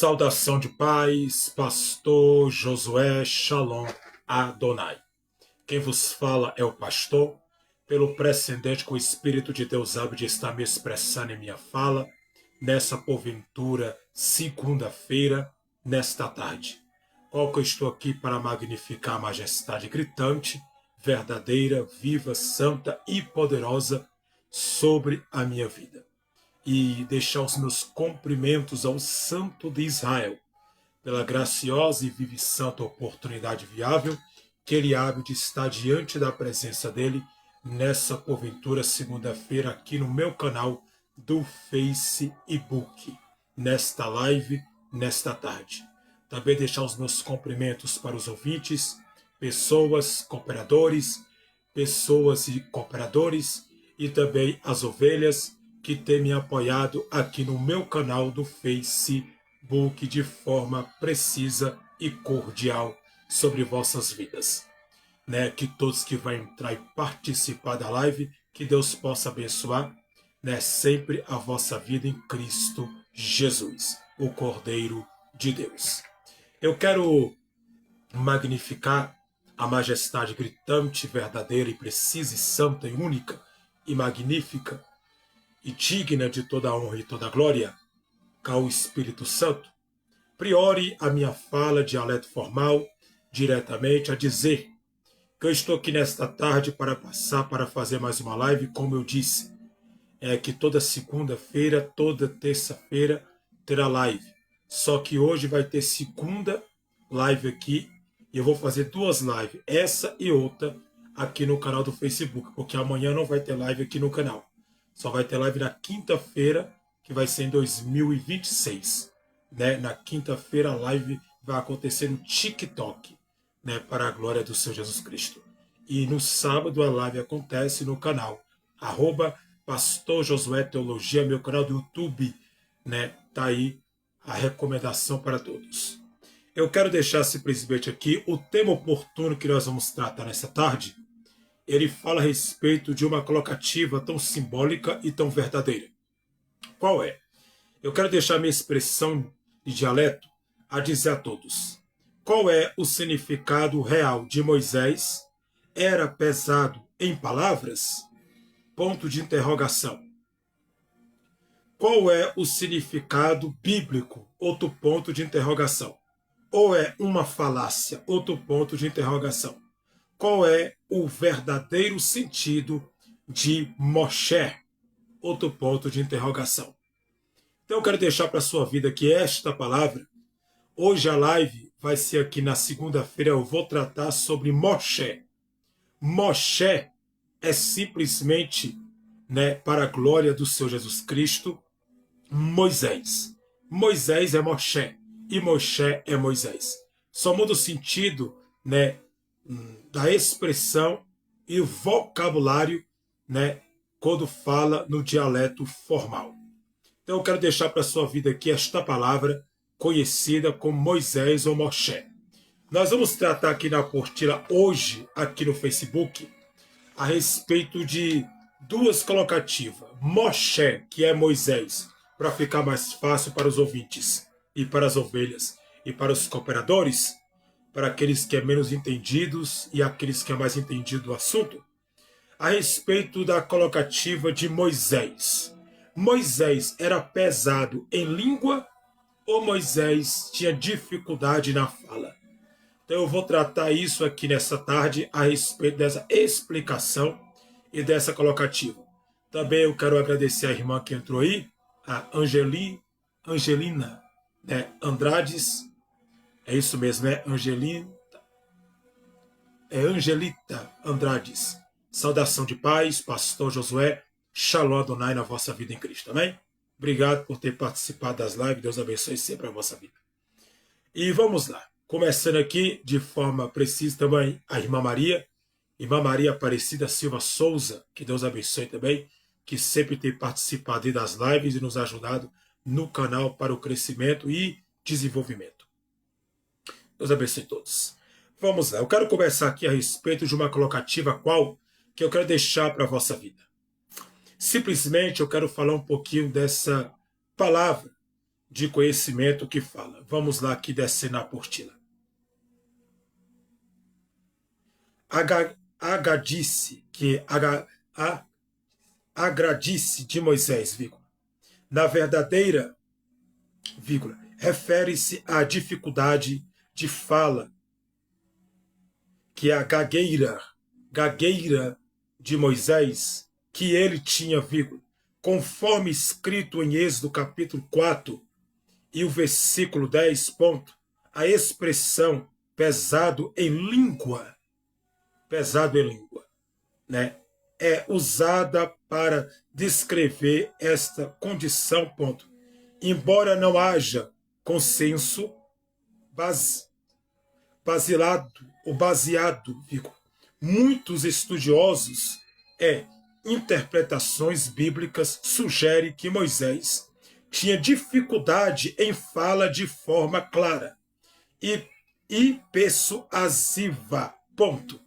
Saudação de paz, pastor Josué Shalom Adonai. Quem vos fala é o pastor, pelo precedente que o Espírito de Deus abre de estar me expressando em minha fala, nessa porventura segunda-feira, nesta tarde. Qual que eu estou aqui para magnificar a majestade gritante, verdadeira, viva, santa e poderosa sobre a minha vida. E deixar os meus cumprimentos ao Santo de Israel, pela graciosa e viva e santa oportunidade viável que ele abre de estar diante da presença dele nessa porventura segunda-feira aqui no meu canal do Facebook, nesta live, nesta tarde. Também deixar os meus cumprimentos para os ouvintes, pessoas, cooperadores, pessoas e cooperadores e também as ovelhas que tem me apoiado aqui no meu canal do Facebook de forma precisa e cordial sobre vossas vidas. Que todos que vão entrar e participar da live, que Deus possa abençoar sempre a vossa vida em Cristo Jesus, o Cordeiro de Deus. Eu quero magnificar a majestade gritante, verdadeira e precisa e santa e única e magnífica e digna de toda a honra e toda a glória, ao Espírito Santo. Priore a minha fala, dialeto formal, diretamente a dizer que eu estou aqui nesta tarde para passar, para fazer mais uma live, como eu disse, que toda segunda-feira, toda terça-feira terá live. Só que hoje vai ter segunda live aqui, e eu vou fazer duas lives, essa e outra, aqui no canal do Facebook, porque amanhã não vai ter live aqui no canal. Só vai ter live na quinta-feira, que vai ser em 2026. Na quinta-feira a live vai acontecer no TikTok, para a glória do Senhor Jesus Cristo. E no sábado a live acontece no canal, Pastor Josué Teologia, meu canal do YouTube. Tá aí a recomendação para todos. Eu quero deixar simplesmente aqui o tema oportuno que nós vamos tratar nessa tarde. Ele fala a respeito de uma colocativa tão simbólica e tão verdadeira. Qual é? Eu quero deixar minha expressão de dialeto a dizer a todos. Qual é o significado real de Moisés? Era pesado em palavras? Ponto de interrogação. Qual é o significado bíblico? Outro ponto de interrogação. Ou é uma falácia? Outro ponto de interrogação. Qual é o verdadeiro sentido de Moshe? Outro ponto de interrogação. Então eu quero deixar para a sua vida aqui esta palavra. Hoje a live vai ser aqui na segunda-feira, eu vou tratar sobre Moshe. Moshe é simplesmente, para a glória do Senhor Jesus Cristo, Moisés. Moisés é Moshe e Moshe é Moisés. Só muda o sentido, da expressão e o vocabulário, quando fala no dialeto formal. Então eu quero deixar para a sua vida aqui esta palavra conhecida como Moisés ou Moshe. Nós vamos tratar aqui na apostila hoje, aqui no Facebook, a respeito de duas colocativas. Moshe, que é Moisés, para ficar mais fácil para os ouvintes e para as ovelhas e para os cooperadores, para aqueles que é menos entendidos e aqueles que é mais entendido do assunto, a respeito da colocativa de Moisés. Moisés era pesado em língua ou Moisés tinha dificuldade na fala? Então eu vou tratar isso aqui nessa tarde a respeito dessa explicação e dessa colocativa. Também eu quero agradecer a irmã que entrou aí, a Angelina Andrades. É isso mesmo, Angelita Andrades. Saudação de paz, pastor Josué, Shalom Adonai na vossa vida em Cristo, amém? Obrigado por ter participado das lives, Deus abençoe sempre a vossa vida. E vamos lá, começando aqui de forma precisa também a irmã Maria Aparecida Silva Souza, que Deus abençoe também, que sempre tem participado das lives e nos ajudado no canal para o crescimento e desenvolvimento. Deus abençoe todos. Vamos lá, eu quero conversar aqui a respeito de uma colocativa que eu quero deixar para a vossa vida. Simplesmente eu quero falar um pouquinho dessa palavra de conhecimento que fala. Vamos lá aqui descer na apostila. Agadice, agradice de Moisés, vírgula. Na verdadeira, vírgula, refere-se à dificuldade de fala que a gagueira de Moisés, que ele tinha, vírgula, conforme escrito em Êxodo capítulo 4 e o versículo 10, ponto, a expressão pesado em língua, né, é usada para descrever esta condição, ponto. Embora não haja consenso baseado, muitos estudiosos interpretações bíblicas sugerem que Moisés tinha dificuldade em fala de forma clara e persuasiva, ponto.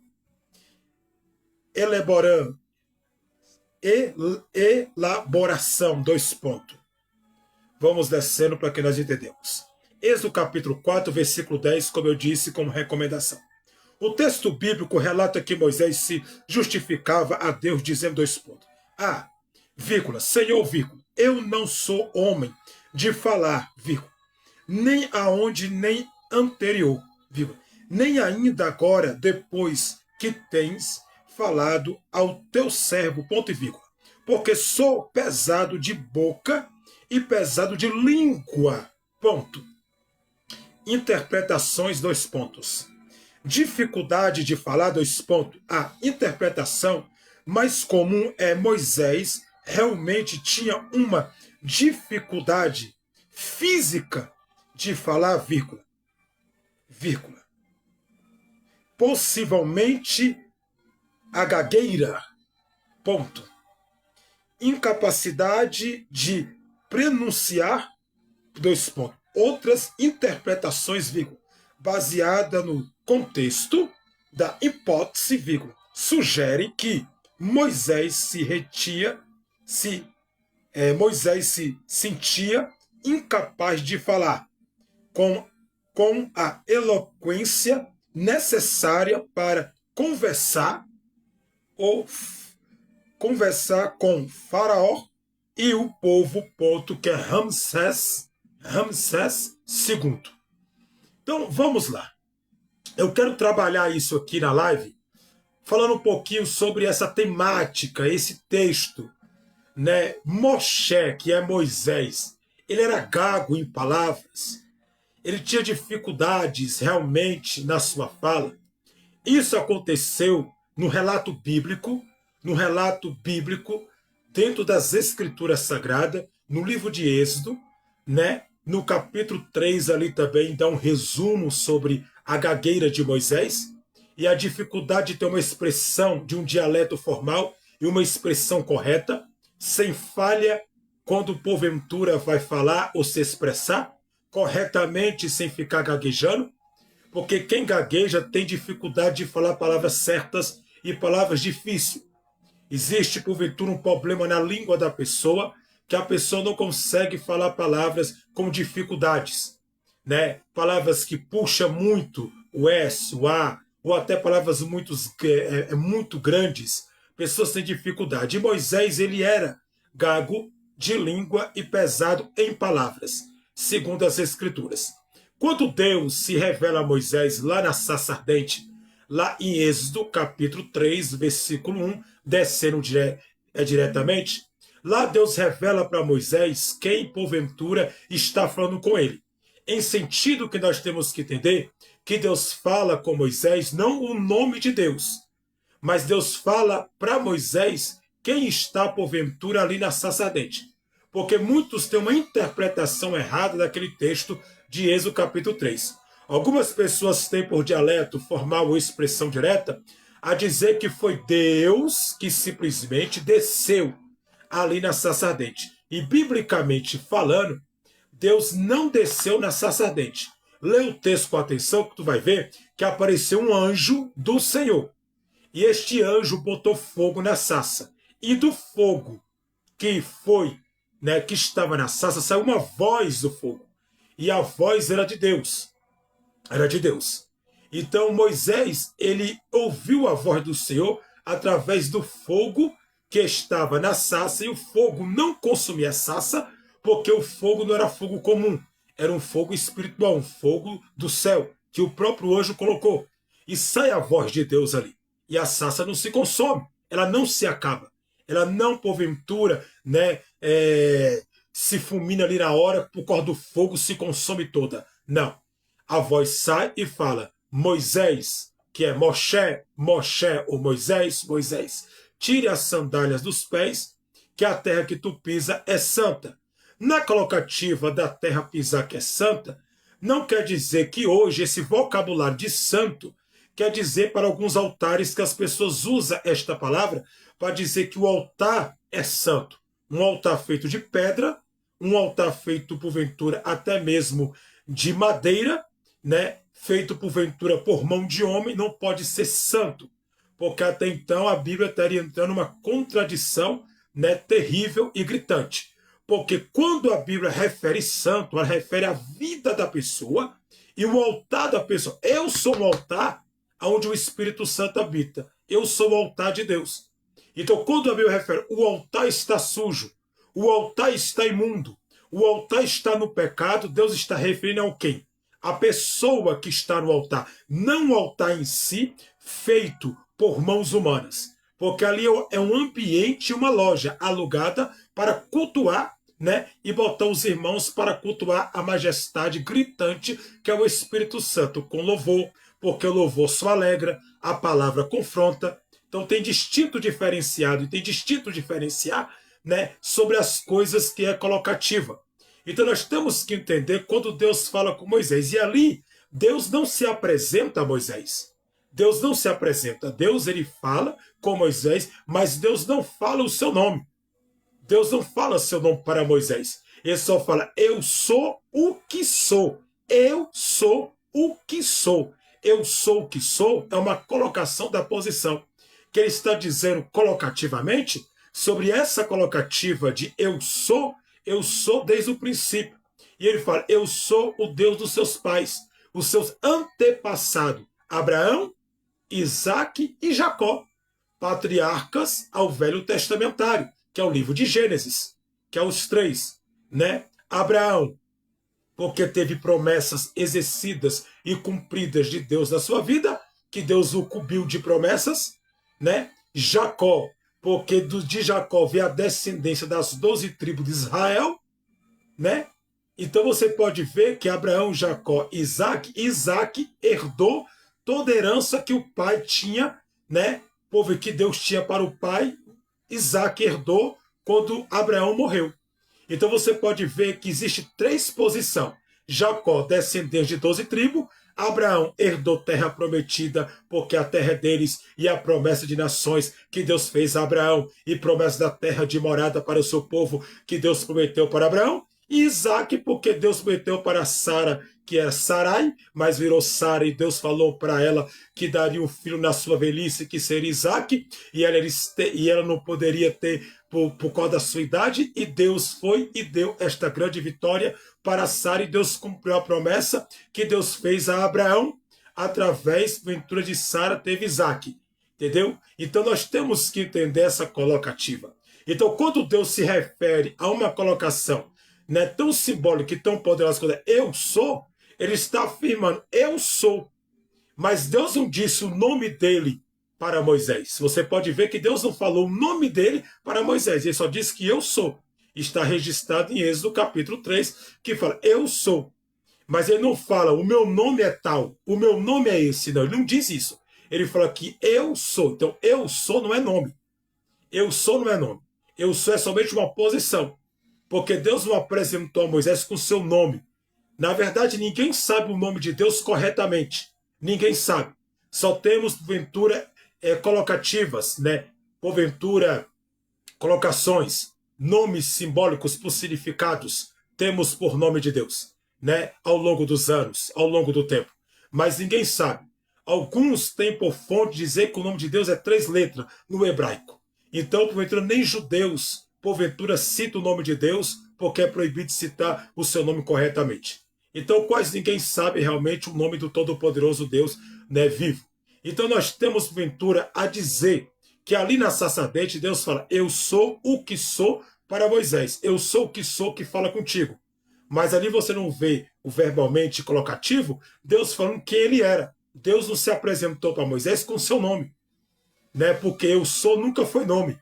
Elaboração, dois pontos. Vamos descendo para que nós entendemos. Êxodo capítulo 4, versículo 10, como eu disse, como recomendação. O texto bíblico relata que Moisés se justificava a Deus dizendo dois pontos. Vírgula, Senhor, vírgula, eu não sou homem de falar, vírgula, nem aonde, nem anterior, vírgula, nem ainda agora, depois que tens falado ao teu servo, ponto e vírgula, porque sou pesado de boca e pesado de língua, ponto. Interpretações, dois pontos. Dificuldade de falar, dois pontos. A interpretação mais comum é Moisés realmente tinha uma dificuldade física de falar, vírgula. Possivelmente a gagueira, ponto. Incapacidade de pronunciar, dois pontos. Outras interpretações, vírgula, baseada no contexto da hipótese, vírgula, sugerem que Moisés se sentia incapaz de falar com a eloquência necessária para conversar com Faraó e o povo, ponto, que é Ramsés II. Então, vamos lá. Eu quero trabalhar isso aqui na live, falando um pouquinho sobre essa temática, esse texto, né? Moshe, que é Moisés, ele era gago em palavras, ele tinha dificuldades realmente na sua fala. Isso aconteceu no relato bíblico, dentro das Escrituras Sagradas, no livro de Êxodo, né? No capítulo 3 ali também dá um resumo sobre a gagueira de Moisés e a dificuldade de ter uma expressão de um dialeto formal e uma expressão correta, sem falha, quando porventura vai falar ou se expressar corretamente sem ficar gaguejando, porque quem gagueja tem dificuldade de falar palavras certas e palavras difíceis. Existe, porventura, um problema na língua da pessoa, que a pessoa não consegue falar palavras com dificuldades, né? Palavras que puxam muito o S, o A, ou até palavras muito grandes. Pessoas têm dificuldade. E Moisés, ele era gago de língua e pesado em palavras, segundo as Escrituras. Quando Deus se revela a Moisés lá na sarça ardente, lá em Êxodo, capítulo 3, versículo 1, descendo diretamente, lá Deus revela para Moisés quem, porventura, está falando com ele. Em sentido que nós temos que entender que Deus fala com Moisés, não o nome de Deus, mas Deus fala para Moisés quem está, porventura, ali na sarça ardente. Porque muitos têm uma interpretação errada daquele texto de Êxodo capítulo 3. Algumas pessoas têm por dialeto formal ou expressão direta a dizer que foi Deus que simplesmente desceu ali na sarça ardente. E, biblicamente falando, Deus não desceu na sarça ardente. Lê o texto com atenção que tu vai ver que apareceu um anjo do Senhor. E este anjo botou fogo na sarça. E do fogo que foi né, que estava na sarça, saiu uma voz do fogo. E a voz era de Deus. Era de Deus. Então Moisés, ele ouviu a voz do Senhor através do fogo que estava na sarça, e o fogo não consumia a sarça, porque o fogo não era fogo comum, era um fogo espiritual, um fogo do céu, que o próprio anjo colocou. E sai a voz de Deus ali. E a sarça não se consome, ela não se acaba. Ela não, porventura, né, se fulmina ali na hora, por causa do fogo, se consome toda. Não. A voz sai e fala: Moisés, que é Moshe, Moshe ou Moisés, Moisés, tire as sandálias dos pés, que a terra que tu pisa é santa. Na colocativa da terra pisar que é santa, não quer dizer que hoje esse vocabulário de santo quer dizer para alguns altares que as pessoas usam esta palavra para dizer que o altar é santo. Um altar feito de pedra, um altar feito, porventura, até mesmo de madeira, né? Feito, porventura, por mão de homem, não pode ser santo. Porque até então a Bíblia estaria entrando numa contradição, né, terrível e gritante. Porque quando a Bíblia refere santo, ela refere a vida da pessoa e o altar da pessoa. Eu sou um altar onde o Espírito Santo habita. Eu sou o altar de Deus. Então, quando a Bíblia refere, o altar está sujo, o altar está imundo, o altar está no pecado, Deus está referindo a quem? A pessoa que está no altar, não o altar em si, feito por mãos humanas. Porque ali é um ambiente, uma loja alugada para cultuar, né? E botar os irmãos para cultuar a majestade gritante que é o Espírito Santo, com louvor, porque o louvor só alegra, a palavra confronta. Então tem distinto diferenciado e tem distinto diferenciar, né, sobre as coisas que é colocativa. Então nós temos que entender quando Deus fala com Moisés. E ali, Deus não se apresenta a Moisés. Deus não se apresenta. Deus, ele fala com Moisés, mas Deus não fala o seu nome. Deus não fala seu nome para Moisés. Ele só fala: eu sou o que sou. Eu sou o que sou. Eu sou o que sou é uma colocação da posição. Que ele está dizendo colocativamente, sobre essa colocativa de eu sou desde o princípio. E ele fala: eu sou o Deus dos seus pais, os seus antepassados, Abraão, Isaque e Jacó, patriarcas ao Velho Testamentário, que é o livro de Gênesis, que é os três, né? Abraão, porque teve promessas exercidas e cumpridas de Deus na sua vida, que Deus o cobriu de promessas, né? Jacó, porque de Jacó veio a descendência das 12 tribos de Israel, né? Então você pode ver que Abraão, Jacó, Isaac herdou toda a herança que o pai tinha, né? Povo que Deus tinha para o pai, Isaac herdou quando Abraão morreu. Então você pode ver que existe três posições. Jacó, descendente de 12 tribos. Abraão herdou terra prometida, porque a terra é deles, e a promessa de nações que Deus fez a Abraão, e promessa da terra de morada para o seu povo, que Deus prometeu para Abraão. E Isaac, porque Deus prometeu para Sara, que era Sarai, mas virou Sara, e Deus falou para ela que daria um filho na sua velhice, que seria Isaac, e ela não poderia ter por causa da sua idade, e Deus foi e deu esta grande vitória para Sara, e Deus cumpriu a promessa que Deus fez a Abraão, através, ventura de Sara, teve Isaac. Entendeu? Então nós temos que entender essa colocativa. Então, quando Deus se refere a uma colocação, né, tão simbólica e tão poderosa quanto eu sou, ele está afirmando: eu sou. Mas Deus não disse o nome dele para Moisés. Você pode ver que Deus não falou o nome dele para Moisés. Ele só disse que eu sou. Está registrado em Êxodo capítulo 3, que fala: eu sou. Mas ele não fala: o meu nome é tal, o meu nome é esse. Não, ele não diz isso. Ele fala que eu sou. Então, eu sou não é nome. Eu sou não é nome. Eu sou é somente uma posição. Porque Deus não apresentou a Moisés com seu nome. Na verdade, ninguém sabe o nome de Deus corretamente. Ninguém sabe. Só temos, porventura, colocativas, né? Porventura, colocações, nomes simbólicos por significados, temos por nome de Deus, né? Ao longo dos anos, ao longo do tempo. Mas ninguém sabe. Alguns têm por fonte dizer que o nome de Deus é 3 letras no hebraico. Então, porventura, nem judeus, porventura cita o nome de Deus, porque é proibido citar o seu nome corretamente. Então quase ninguém sabe realmente o nome do Todo-Poderoso Deus, né, vivo. Então nós temos ventura a dizer que ali na sarça ardente Deus fala, eu sou o que sou para Moisés, eu sou o que fala contigo. Mas ali você não vê o verbalmente colocativo, Deus falando quem ele era. Deus não se apresentou para Moisés com seu nome, né? Porque eu sou nunca foi nome,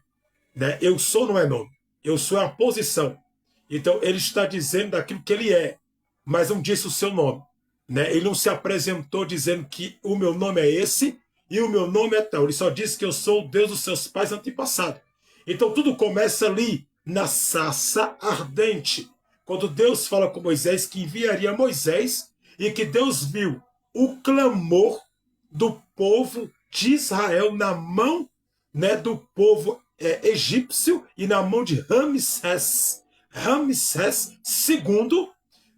né? Eu sou não é nome, eu sou é a posição. Então ele está dizendo daquilo que ele é, mas não disse o seu nome, né? Ele não se apresentou dizendo que o meu nome é esse e o meu nome é tal. Ele só disse que eu sou o Deus dos seus pais antepassados. Então tudo começa ali na sarça ardente, quando Deus fala com Moisés que enviaria Moisés e que Deus viu o clamor do povo de Israel na mão, né, do povo egípcio e na mão de Ramsés II,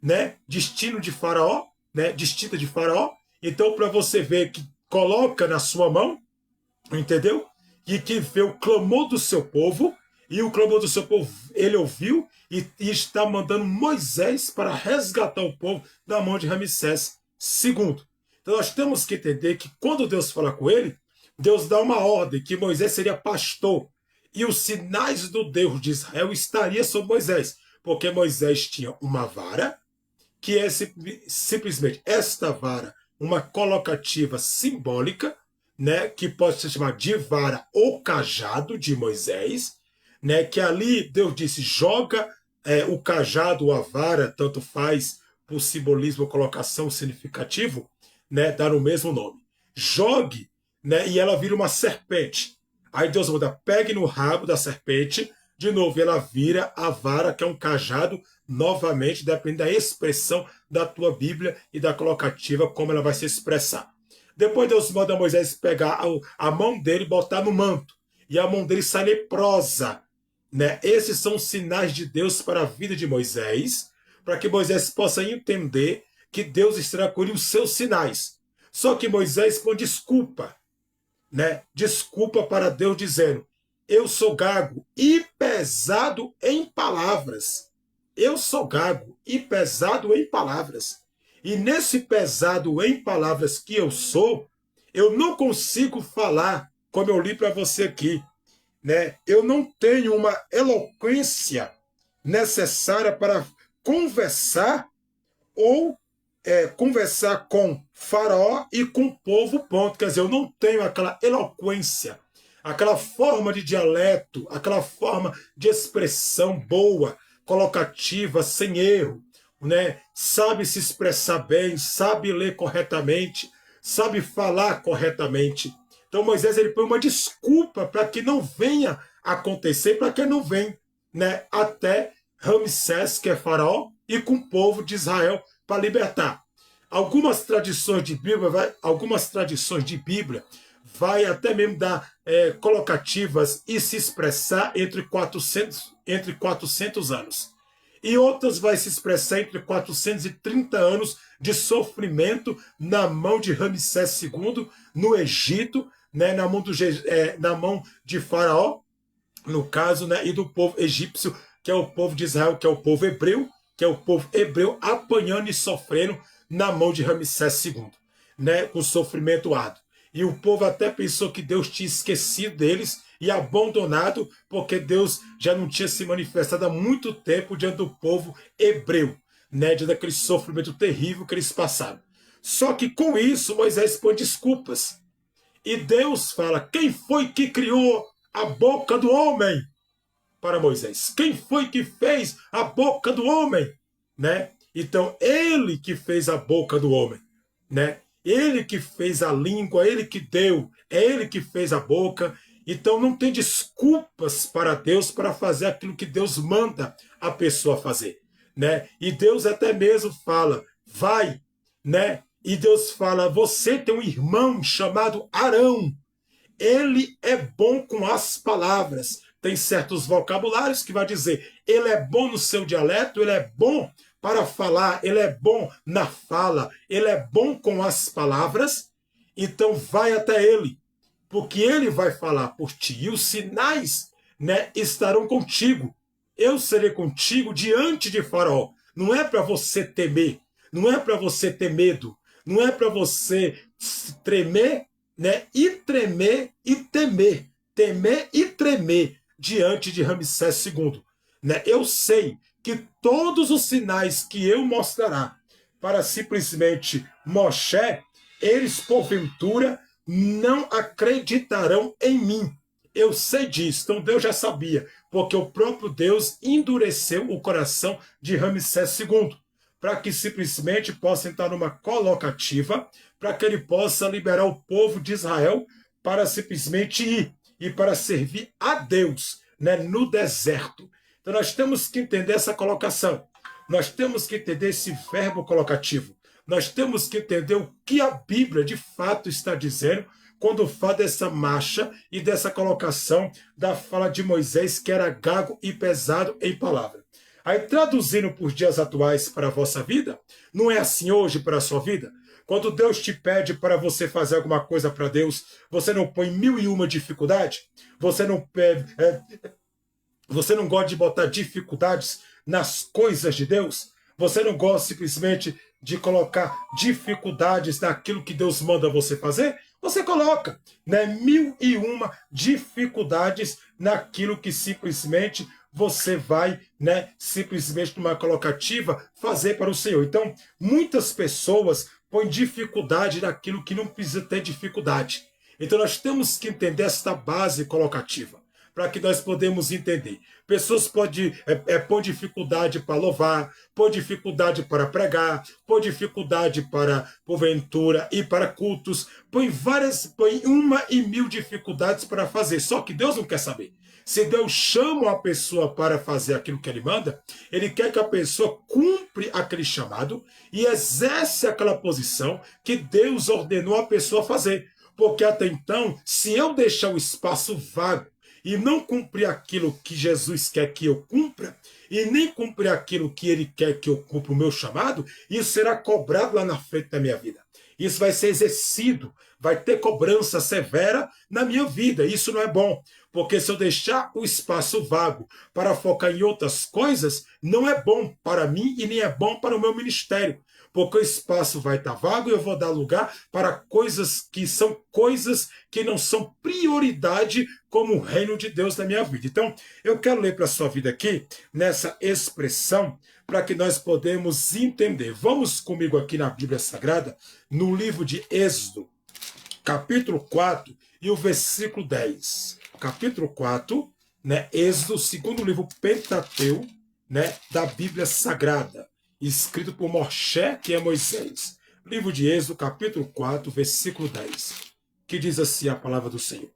né, destino de Faraó, né, destino de Faraó. Então, para você ver que coloca na sua mão, entendeu? E que vê o clamor do seu povo, e o clamor do seu povo ele ouviu e está mandando Moisés para resgatar o povo da mão de Ramsés II. Então nós temos que entender que quando Deus fala com ele, Deus dá uma ordem que Moisés seria pastor e os sinais do Deus de Israel estariam sobre Moisés, porque Moisés tinha uma vara, que é simplesmente esta vara, uma colocativa simbólica, né, que pode ser chamada de vara ou cajado de Moisés, né, que ali Deus disse, joga o cajado ou a vara, tanto faz por simbolismo ou colocação significativo, né, dar o mesmo nome. Jogue, né, e ela vira uma serpente. Aí Deus manda, pegue no rabo da serpente, de novo ela vira a vara, que é um cajado, novamente, depende da expressão da tua Bíblia e da colocativa, como ela vai se expressar. Depois Deus manda Moisés pegar a mão dele e botar no manto, e a mão dele sai leprosa. Né? Esses são os sinais de Deus para a vida de Moisés, para que Moisés possa entender que Deus estará com ele os seus sinais. Só que Moisés põe desculpa, né? Desculpa para Deus dizendo, eu sou gago e pesado em palavras. Eu sou gago e pesado em palavras. E nesse pesado em palavras que eu sou, eu não consigo falar, como eu li para você aqui, né? Eu não tenho uma eloquência necessária para conversar ou conversar com Faraó e com o povo, ponto. Quer dizer, eu não tenho aquela eloquência, aquela forma de dialeto, aquela forma de expressão boa, colocativa, sem erro, né? Sabe se expressar bem, sabe ler corretamente, sabe falar corretamente. Então Moisés ele põe uma desculpa para que não venha acontecer, para que não venha, né, até Ramsés, que é faraó, e com o povo de Israel para libertar. Algumas tradições de Bíblia vai até mesmo dar colocativas e se expressar entre 400 anos. E outras vai se expressar entre 430 anos de sofrimento na mão de Ramsés II, no Egito, né, na mão de Faraó, no caso, né, e do povo egípcio, que é o povo de Israel, que é o povo hebreu, apanhando e sofrendo na mão de Ramsés II, né, com sofrimento árduo. E o povo até pensou que Deus tinha esquecido deles e abandonado, porque Deus já não tinha se manifestado há muito tempo diante do povo hebreu, né, diante daquele sofrimento terrível que eles passaram. Só que com isso Moisés põe desculpas. E Deus fala, quem foi que criou a boca do homem? Para Moisés, quem foi que fez a boca do homem? Né? Então, ele que fez a boca do homem, né? Ele que fez a língua, ele que deu, é ele que fez a boca. Então, não tem desculpas para Deus para fazer aquilo que Deus manda a pessoa fazer, né? E Deus até mesmo fala, vai, né? E Deus fala, você tem um irmão chamado Arão. Ele é bom com as palavras. Tem certos vocabulários que vai dizer, ele é bom no seu dialeto, ele é bom para falar, ele é bom na fala, ele é bom com as palavras. Então vai até ele, porque ele vai falar por ti. E os sinais né, estarão contigo. Eu serei contigo diante de Faraó. Não é para você temer, não é para você ter medo, não é para você tremer, né, e tremer e temer, temer e tremer diante de Ramsés II. Né? Eu sei que todos os sinais que eu mostrará para simplesmente Moshe, eles porventura não acreditarão em mim. Eu sei disso, então Deus já sabia, porque o próprio Deus endureceu o coração de Ramsés II, para que simplesmente possa entrar numa colocativa, para que ele possa liberar o povo de Israel para simplesmente ir e para servir a Deus, né, no deserto. Então nós temos que entender essa colocação, nós temos que entender esse verbo colocativo, nós temos que entender o que a Bíblia de fato está dizendo quando fala dessa marcha e dessa colocação da fala de Moisés, que era gago e pesado em palavra. Aí, traduzindo por dias atuais para a vossa vida, não é assim hoje para a sua vida? Quando Deus te pede para você fazer alguma coisa para Deus, você não põe mil e uma dificuldade? Você não pede, você não gosta de botar dificuldades nas coisas de Deus? Você não gosta simplesmente de colocar dificuldades naquilo que Deus manda você fazer? Você coloca, né, mil e uma dificuldades naquilo que simplesmente você vai, né, simplesmente numa colocativa fazer para o Senhor. Então, muitas pessoas põem dificuldade naquilo que não precisa ter dificuldade. Então, nós temos que entender esta base colocativa, para que nós podemos entender. Pessoas podem pôr dificuldade para louvar, pôr dificuldade para pregar, pôr dificuldade para porventura e para cultos, põe uma e mil dificuldades para fazer. Só que Deus não quer saber. Se Deus chama a pessoa para fazer aquilo que ele manda, ele quer que a pessoa cumpra aquele chamado e exerce aquela posição que Deus ordenou a pessoa fazer. Porque até então, se eu deixar o espaço vago e não cumprir aquilo que Jesus quer que eu cumpra, e nem cumprir aquilo que ele quer que eu cumpra o meu chamado, isso será cobrado lá na frente da minha vida. Isso vai ser exercido, vai ter cobrança severa na minha vida. Isso não é bom, porque se eu deixar o espaço vago para focar em outras coisas, não é bom para mim e nem é bom para o meu ministério. Porque o espaço vai estar vago e eu vou dar lugar para coisas que não são prioridade como o reino de Deus na minha vida. Então, eu quero ler para a sua vida aqui, nessa expressão, para que nós podemos entender. Vamos comigo aqui na Bíblia Sagrada, no livro de Êxodo, capítulo 4 e o versículo 10. Capítulo 4, né, Êxodo, segundo livro Pentateu, né, da Bíblia Sagrada, escrito por Moshe, que é Moisés. Livro de Êxodo, capítulo 4, versículo 10, que diz assim a palavra do Senhor.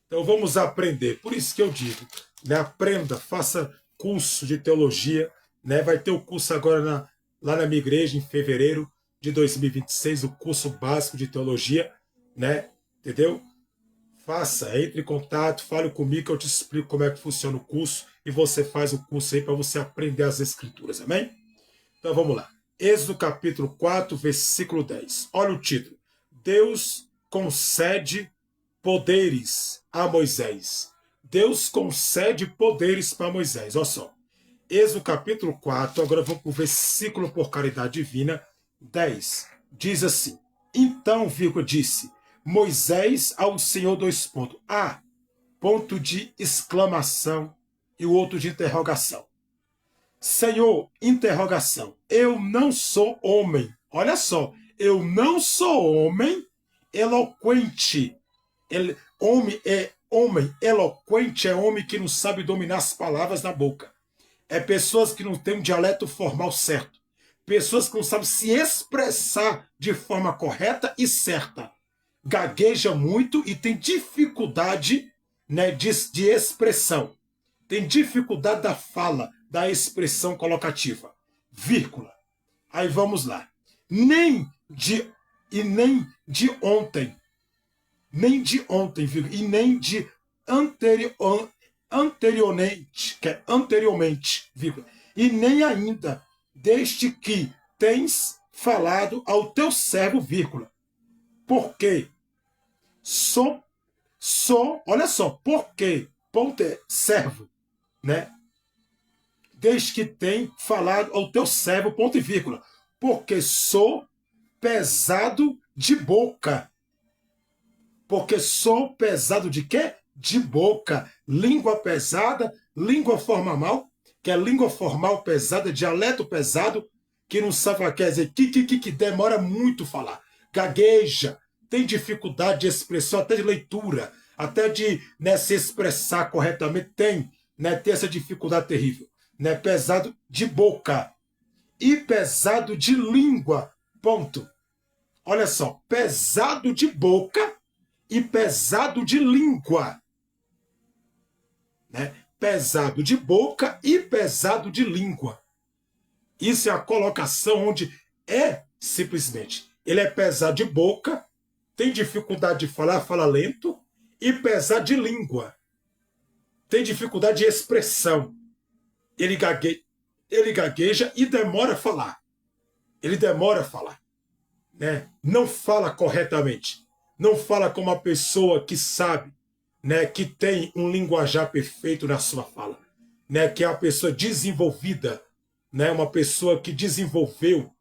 Então vamos aprender. Por isso que eu digo, né, aprenda, faça curso de teologia, né, vai ter o curso agora lá na minha igreja, em fevereiro de 2026, o curso básico de teologia, né, entendeu? Faça, entre em contato, fale comigo que eu te explico como é que funciona o curso e você faz o curso aí para você aprender as escrituras, amém? Então vamos lá. Êxodo capítulo 4, versículo 10. Olha o título. Deus concede poderes a Moisés. Deus concede poderes para Moisés. Olha só. Êxodo capítulo 4, agora vamos para o versículo por caridade divina, 10. Diz assim. Então, disse Moisés ao Senhor, dois pontos. A, ponto de exclamação e o outro de interrogação. Senhor, interrogação. Eu não sou homem. Olha só. Eu não sou homem eloquente. Homem eloquente é homem que não sabe dominar as palavras na boca. É pessoas que não têm um dialeto formal certo. Pessoas que não sabem se expressar de forma correta e certa. Gagueja muito e tem dificuldade, né, de expressão. Tem dificuldade da fala, da expressão colocativa. Vírgula. Aí vamos lá. Nem de ontem. Nem de ontem, vírgula, e nem de anteriormente, que é anteriormente, vírgula, e nem ainda, desde que tens falado ao teu servo, vírgula. Porque olha só, porque, ponto é servo, né? Desde que tem falado ao teu servo, ponto e vírgula. Porque sou pesado de boca. Porque sou pesado de quê? De boca. Língua pesada, língua formal, que é língua formal pesada, dialeto pesado, que não sabe o que quer dizer, que demora muito falar. Gagueja, tem dificuldade de expressão, até de leitura, até de, né, se expressar corretamente, tem essa dificuldade terrível. Né, pesado de boca e pesado de língua, ponto. Olha só, pesado de boca e pesado de língua. Né? Pesado de boca e pesado de língua. Isso é a colocação onde é simplesmente. Ele é pesado de boca, tem dificuldade de falar, fala lento, e pesado de língua. Tem dificuldade de expressão. Ele gagueja e demora a falar. Ele demora a falar. Né? Não fala corretamente. Não fala como uma pessoa que sabe, né, que tem um linguajar perfeito na sua fala. Né, que é uma pessoa desenvolvida, né, uma pessoa que desenvolveu,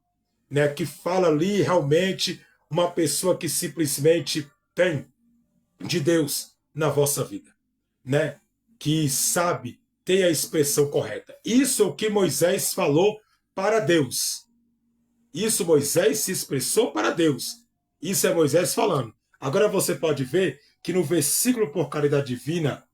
né, que fala ali realmente uma pessoa que simplesmente tem de Deus na vossa vida. Né, que sabe ter a expressão correta. Isso é o que Moisés falou para Deus. Isso Moisés se expressou para Deus. Isso é Moisés falando. Agora você pode ver que no versículo por caridade divina,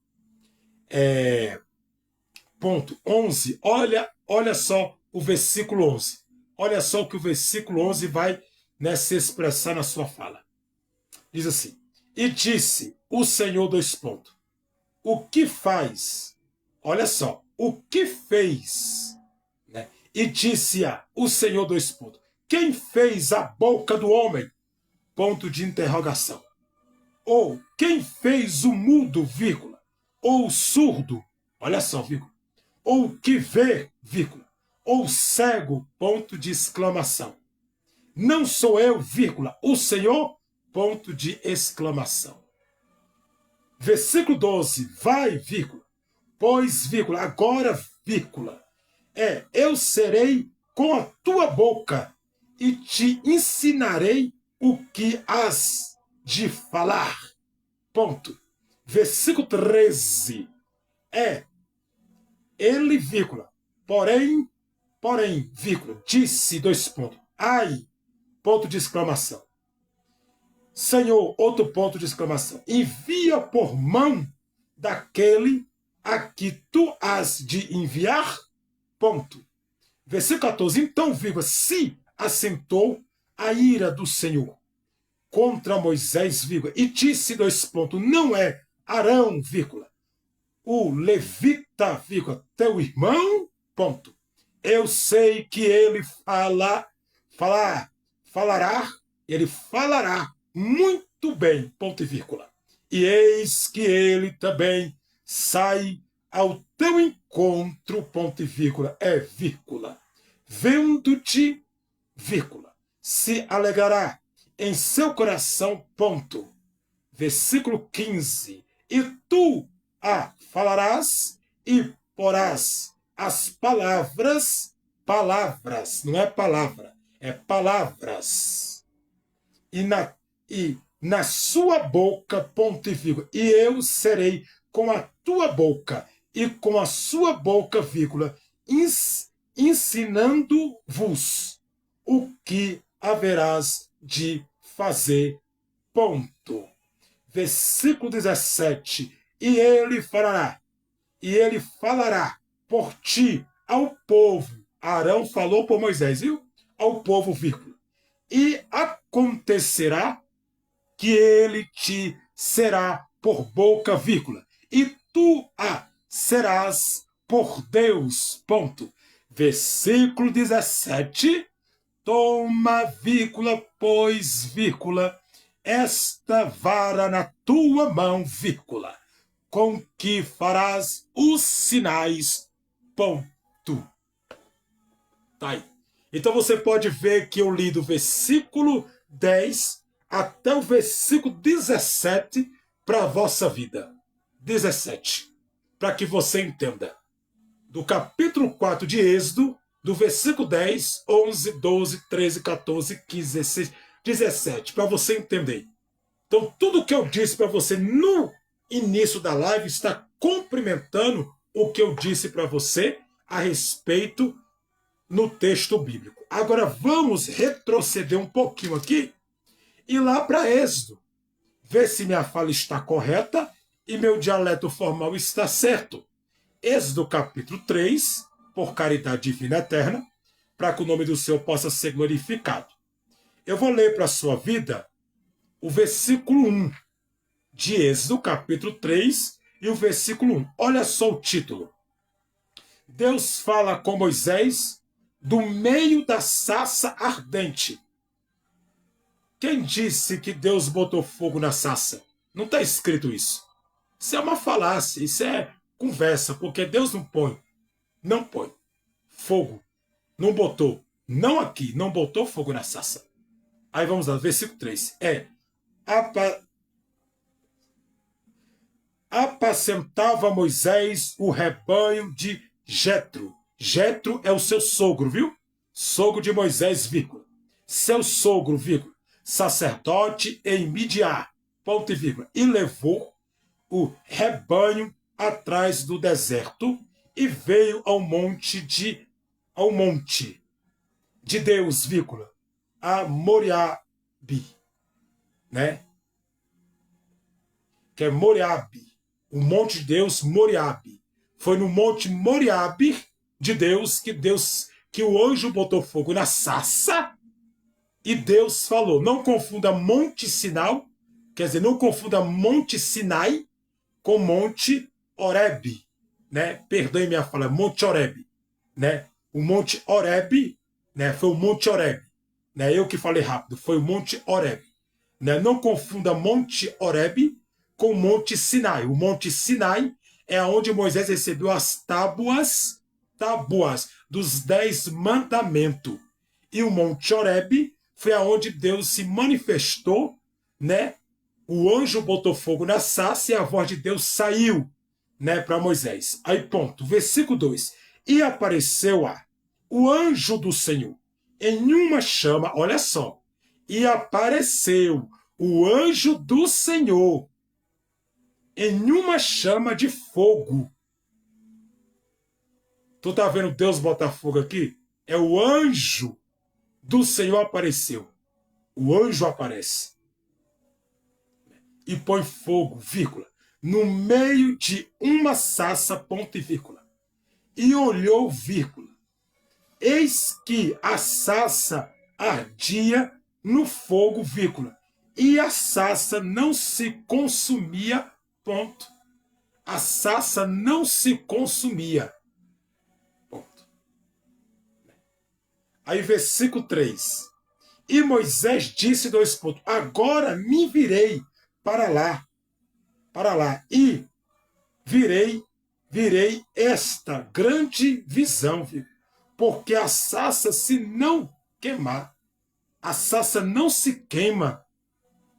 ponto 11, olha só o versículo 11. Olha só o que o versículo 11 vai, né, se expressar na sua fala. Diz assim, e disse o Senhor, dois pontos, o que faz? Olha só, o que fez? Né? E disse o Senhor, dois pontos, quem fez a boca do homem? Ponto de interrogação. Ou quem fez o mudo, vírgula, ou o surdo, olha só, vírgula, ou o que vê, vírgula, ou cego, ponto de exclamação. Não sou eu, vírgula, o Senhor, ponto de exclamação. Versículo 12, vai, vírgula, pois, vírgula, agora, vírgula, eu serei com a tua boca e te ensinarei o que has de falar. Ponto. Versículo 13. Ele, vírgula, porém, vírgula, disse, dois pontos, ai, ponto de exclamação. Senhor, outro ponto de exclamação, envia por mão daquele a que tu has de enviar, ponto. Versículo 14, então, vírgula, se assentou a ira do Senhor contra Moisés, vírgula, e disse, dois pontos, não é Arão, vírgula, o levita, vírgula, teu irmão, ponto. Eu sei que ele ele falará muito bem, ponto e vírgula. E eis que ele também sai ao teu encontro, ponto e vírgula, vírgula, vendo-te, vírgula, se alegrará em seu coração, ponto. Versículo 15, e tu a falarás e porás as palavras, não é palavra, é palavras, e na sua boca, ponto e vírgula, e eu serei com a tua boca e com a sua boca, vírgula, ensinando-vos o que haverás de fazer, ponto. Versículo 17, e ele falará por ti ao povo. Arão falou por Moisés, viu? Ao povo, vírgula. E acontecerá que ele te será por boca, vírgula, e tu serás por Deus, ponto. Versículo 17, toma, vírgula, pois, vírgula, esta vara na tua mão, vírgula, com que farás os sinais, ponto. Tá aí. Então você pode ver que eu li do versículo 10 até o versículo 17 para a vossa vida. 17. Para que você entenda. Do capítulo 4 de Êxodo, do versículo 10, 11, 12, 13, 14, 15, 16, 17. Para você entender. Então, tudo que eu disse para você no início da live está complementando o que eu disse para você a respeito no texto bíblico. Agora, vamos retroceder um pouquinho aqui e lá para Êxodo. Ver se minha fala está correta e meu dialeto formal está certo. Êxodo capítulo 3, por caridade divina eterna, para que o nome do Senhor possa ser glorificado. Eu vou ler para a sua vida o versículo 1 de Êxodo capítulo 3 e o versículo 1. Olha só o título. Deus fala com Moisés do meio da sarça ardente. Quem disse que Deus botou fogo na sarça? Não está escrito isso. Isso é uma falácia, isso é conversa, porque Deus não põe fogo. Não botou, não aqui, não botou fogo na sarça. Aí vamos lá, versículo 3. Apacentava Moisés o rebanho de Jetro. Jetro é o seu sogro, viu? Sogro de Moisés, vírgula. Seu sogro, vírgula. Sacerdote em Midian, ponto e vírgula. E levou o rebanho atrás do deserto e veio ao monte de Deus, vírgula, a Moriabe, né? Que é Moriabe, o monte de Deus, Moriabe. Foi no monte Moriabe de Deus que o anjo botou fogo na sarça e Deus falou. Não confunda Monte Sinai, quer dizer, não confunda Monte Sinai com Monte Horebe, né? Perdoe minha fala, Monte Horebe, né? O Monte Horebe, né? Foi o Monte Horebe, né? Eu que falei rápido, foi o Monte Horebe, né? Não confunda Monte Horebe com Monte Sinai. O Monte Sinai é onde Moisés recebeu as tábuas dos 10 mandamentos. E o Monte Horebe foi aonde Deus se manifestou, né? O anjo botou fogo na sarça e a voz de Deus saiu, né, para Moisés. Aí, ponto. Versículo 2. E apareceu o anjo do Senhor em uma chama, olha só. E apareceu o anjo do Senhor em uma chama de fogo. Tu tá vendo Deus botar fogo aqui? É o anjo do Senhor apareceu. O anjo aparece. E põe fogo, vírgula, no meio de uma sarça, ponto e vírgula. E olhou, vírgula. Eis que a sarça ardia no fogo, vírgula. E a sarça não se consumia, ponto. A sarça não se consumia, ponto. Aí versículo 3. E Moisés disse, dois pontos, agora me virei para lá, e virei esta grande visão, viu? Porque a sarça se não queimar, a sarça não se queima,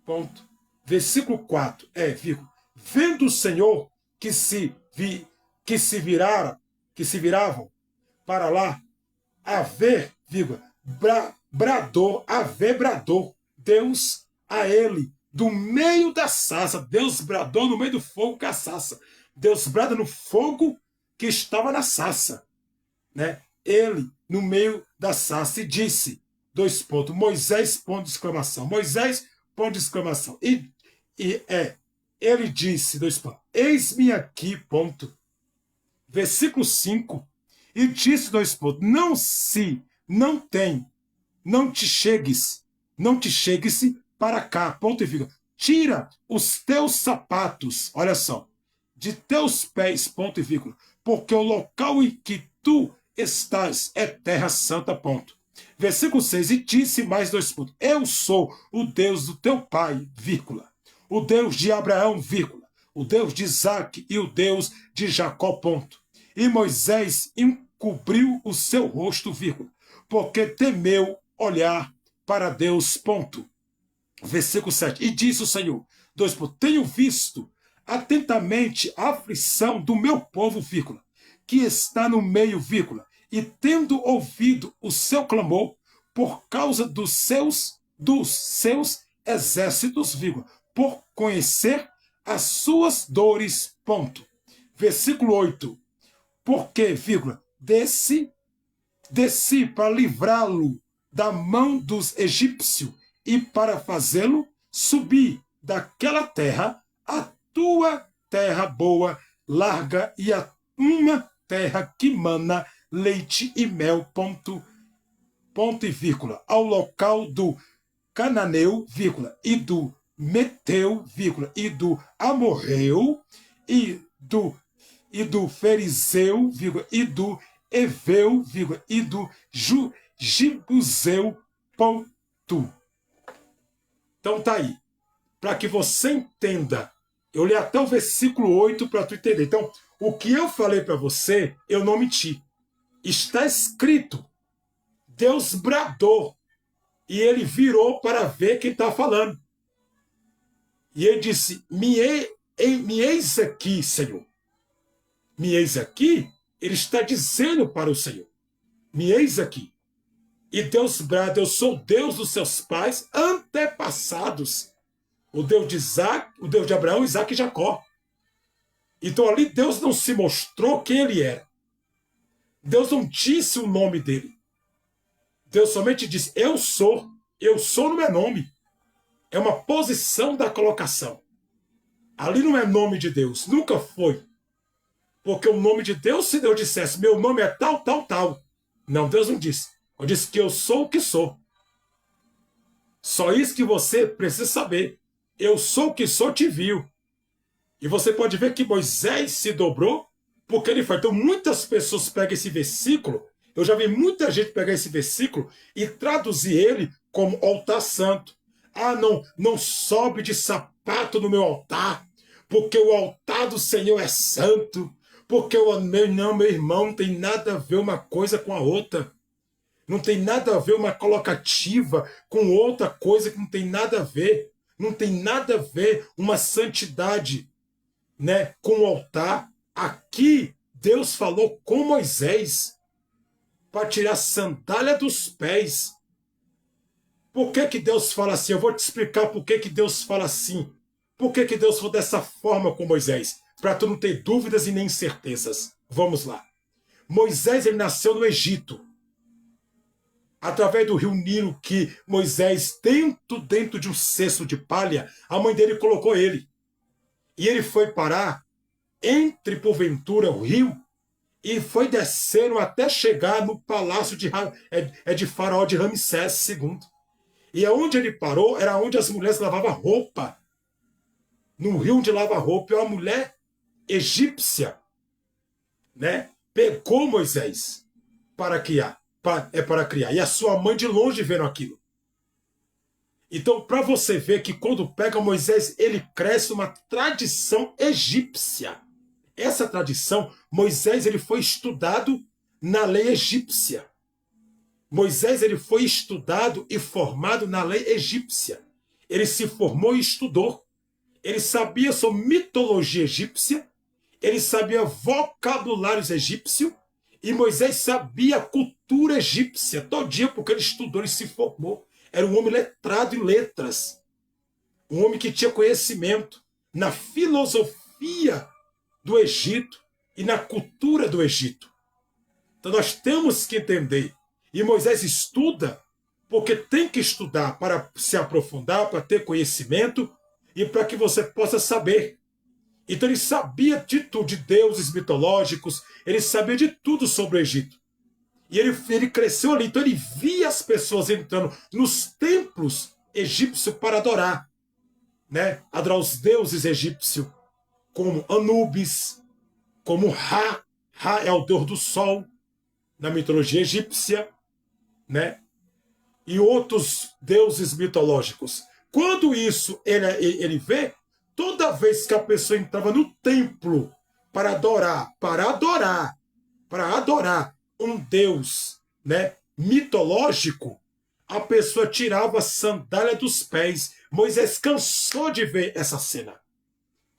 ponto. Versículo 4, vírgula, vendo o Senhor que se viravam para lá, haver, vírgula, brador, Deus a ele, do meio da sarça. Deus bradou no meio do fogo com a sarça. Deus brada no fogo que estava na sarça, né? Ele no meio da sarça e disse, dois pontos, Moisés, ponto de exclamação. Moisés, ponto de exclamação. Ele disse, dois pontos, eis-me aqui, ponto. Versículo 5, e disse, dois pontos, não te chegues para cá, ponto e vírgula. Tira os teus sapatos, olha só, de teus pés, ponto e vírgula, porque o local em que tu estás é terra santa, ponto. Versículo 6, e disse mais dois pontos, eu sou o Deus do teu pai, vírgula, o Deus de Abraão, vírgula, o Deus de Isaque e o Deus de Jacó, ponto. E Moisés encobriu o seu rosto, vírgula, porque temeu olhar para Deus, ponto. Versículo 7. E disse o Senhor, tenho visto atentamente a aflição do meu povo, vírgula, que está no meio, vírgula, e tendo ouvido o seu clamor por causa dos seus exércitos, vírgula, por conhecer as suas dores, ponto. Versículo 8. Porque, vírgula, desci para livrá-lo da mão dos egípcios e para fazê-lo subir daquela terra a tua terra boa, larga e a uma terra que mana leite e mel, ponto e vírgula, ao local do cananeu, vírgula, e do meteu, vírgula, e do amorreu, e do ferizeu, vírgula, e do eveu, vírgula, e do jibuseu, ponto. Então tá aí, para que você entenda. Eu li até o versículo 8 para tu entender. Então, o que eu falei para você, eu não menti. Está escrito. Deus bradou e ele virou para ver quem está falando. E ele disse, me eis aqui, Senhor. Me eis aqui, ele está dizendo para o Senhor. Me eis aqui. E Deus brada, eu sou Deus dos seus pais antepassados. O Deus de Isaac, o Deus de Abraão, Isaac e Jacó. Então ali Deus não se mostrou quem ele era. Deus não disse o nome dele. Deus somente disse, eu sou. Eu sou não é nome. É uma posição da colocação. Ali não é nome de Deus. Nunca foi. Porque o nome de Deus, se Deus dissesse, meu nome é tal, tal, tal. Não, Deus não disse. Eu disse que eu sou o que sou. Só isso que você precisa saber. Eu sou o que sou, te viu. E você pode ver que Moisés se dobrou porque ele foi. Então muitas pessoas pegam esse versículo, eu já vi muita gente pegar esse versículo e traduzir ele como altar santo. Ah, não sobe de sapato no meu altar, porque o altar do Senhor é santo, porque meu irmão, não tem nada a ver uma coisa com a outra. Não tem nada a ver uma colocativa com outra coisa que não tem nada a ver. Não tem nada a ver uma santidade, né, com o altar. Aqui Deus falou com Moisés para tirar a sandália dos pés. Por que Deus fala assim? Eu vou te explicar por que Deus fala assim. Por que Deus falou dessa forma com Moisés? Para tu não ter dúvidas e nem incertezas. Vamos lá. Moisés, ele nasceu no Egito. Através do rio Nilo, que Moisés, dentro de um cesto de palha, a mãe dele colocou ele. E ele foi parar entre, porventura, o rio, e foi descendo até chegar no palácio de Faraó de Ramsés II. E aonde ele parou era onde as mulheres lavavam roupa. No rio onde lava roupa, e uma mulher egípcia, né, pegou Moisés para criar. E a sua mãe de longe vendo aquilo. Então, para você ver que quando pega Moisés, ele cresce uma tradição egípcia. Essa tradição, Moisés, ele foi estudado na lei egípcia. Moisés, ele foi estudado e formado na lei egípcia. Ele se formou e estudou. Ele sabia sobre mitologia egípcia, ele sabia vocabulários egípcios, e Moisés sabia a cultura egípcia todinha, porque ele estudou e se formou. Era um homem letrado em letras. Um homem que tinha conhecimento na filosofia do Egito e na cultura do Egito. Então nós temos que entender. E Moisés estuda porque tem que estudar para se aprofundar, para ter conhecimento e para que você possa saber. Então ele sabia de tudo, de deuses mitológicos, ele sabia de tudo sobre o Egito. E ele cresceu ali, então ele via as pessoas entrando nos templos egípcios para adorar, né? Adorar os deuses egípcios, como Anubis, como Ra. Ra é o deus do sol, na mitologia egípcia, né? E outros deuses mitológicos. Quando isso ele vê, toda vez que a pessoa entrava no templo para adorar um deus, né, mitológico, a pessoa tirava a sandália dos pés, Moisés cansou de ver essa cena.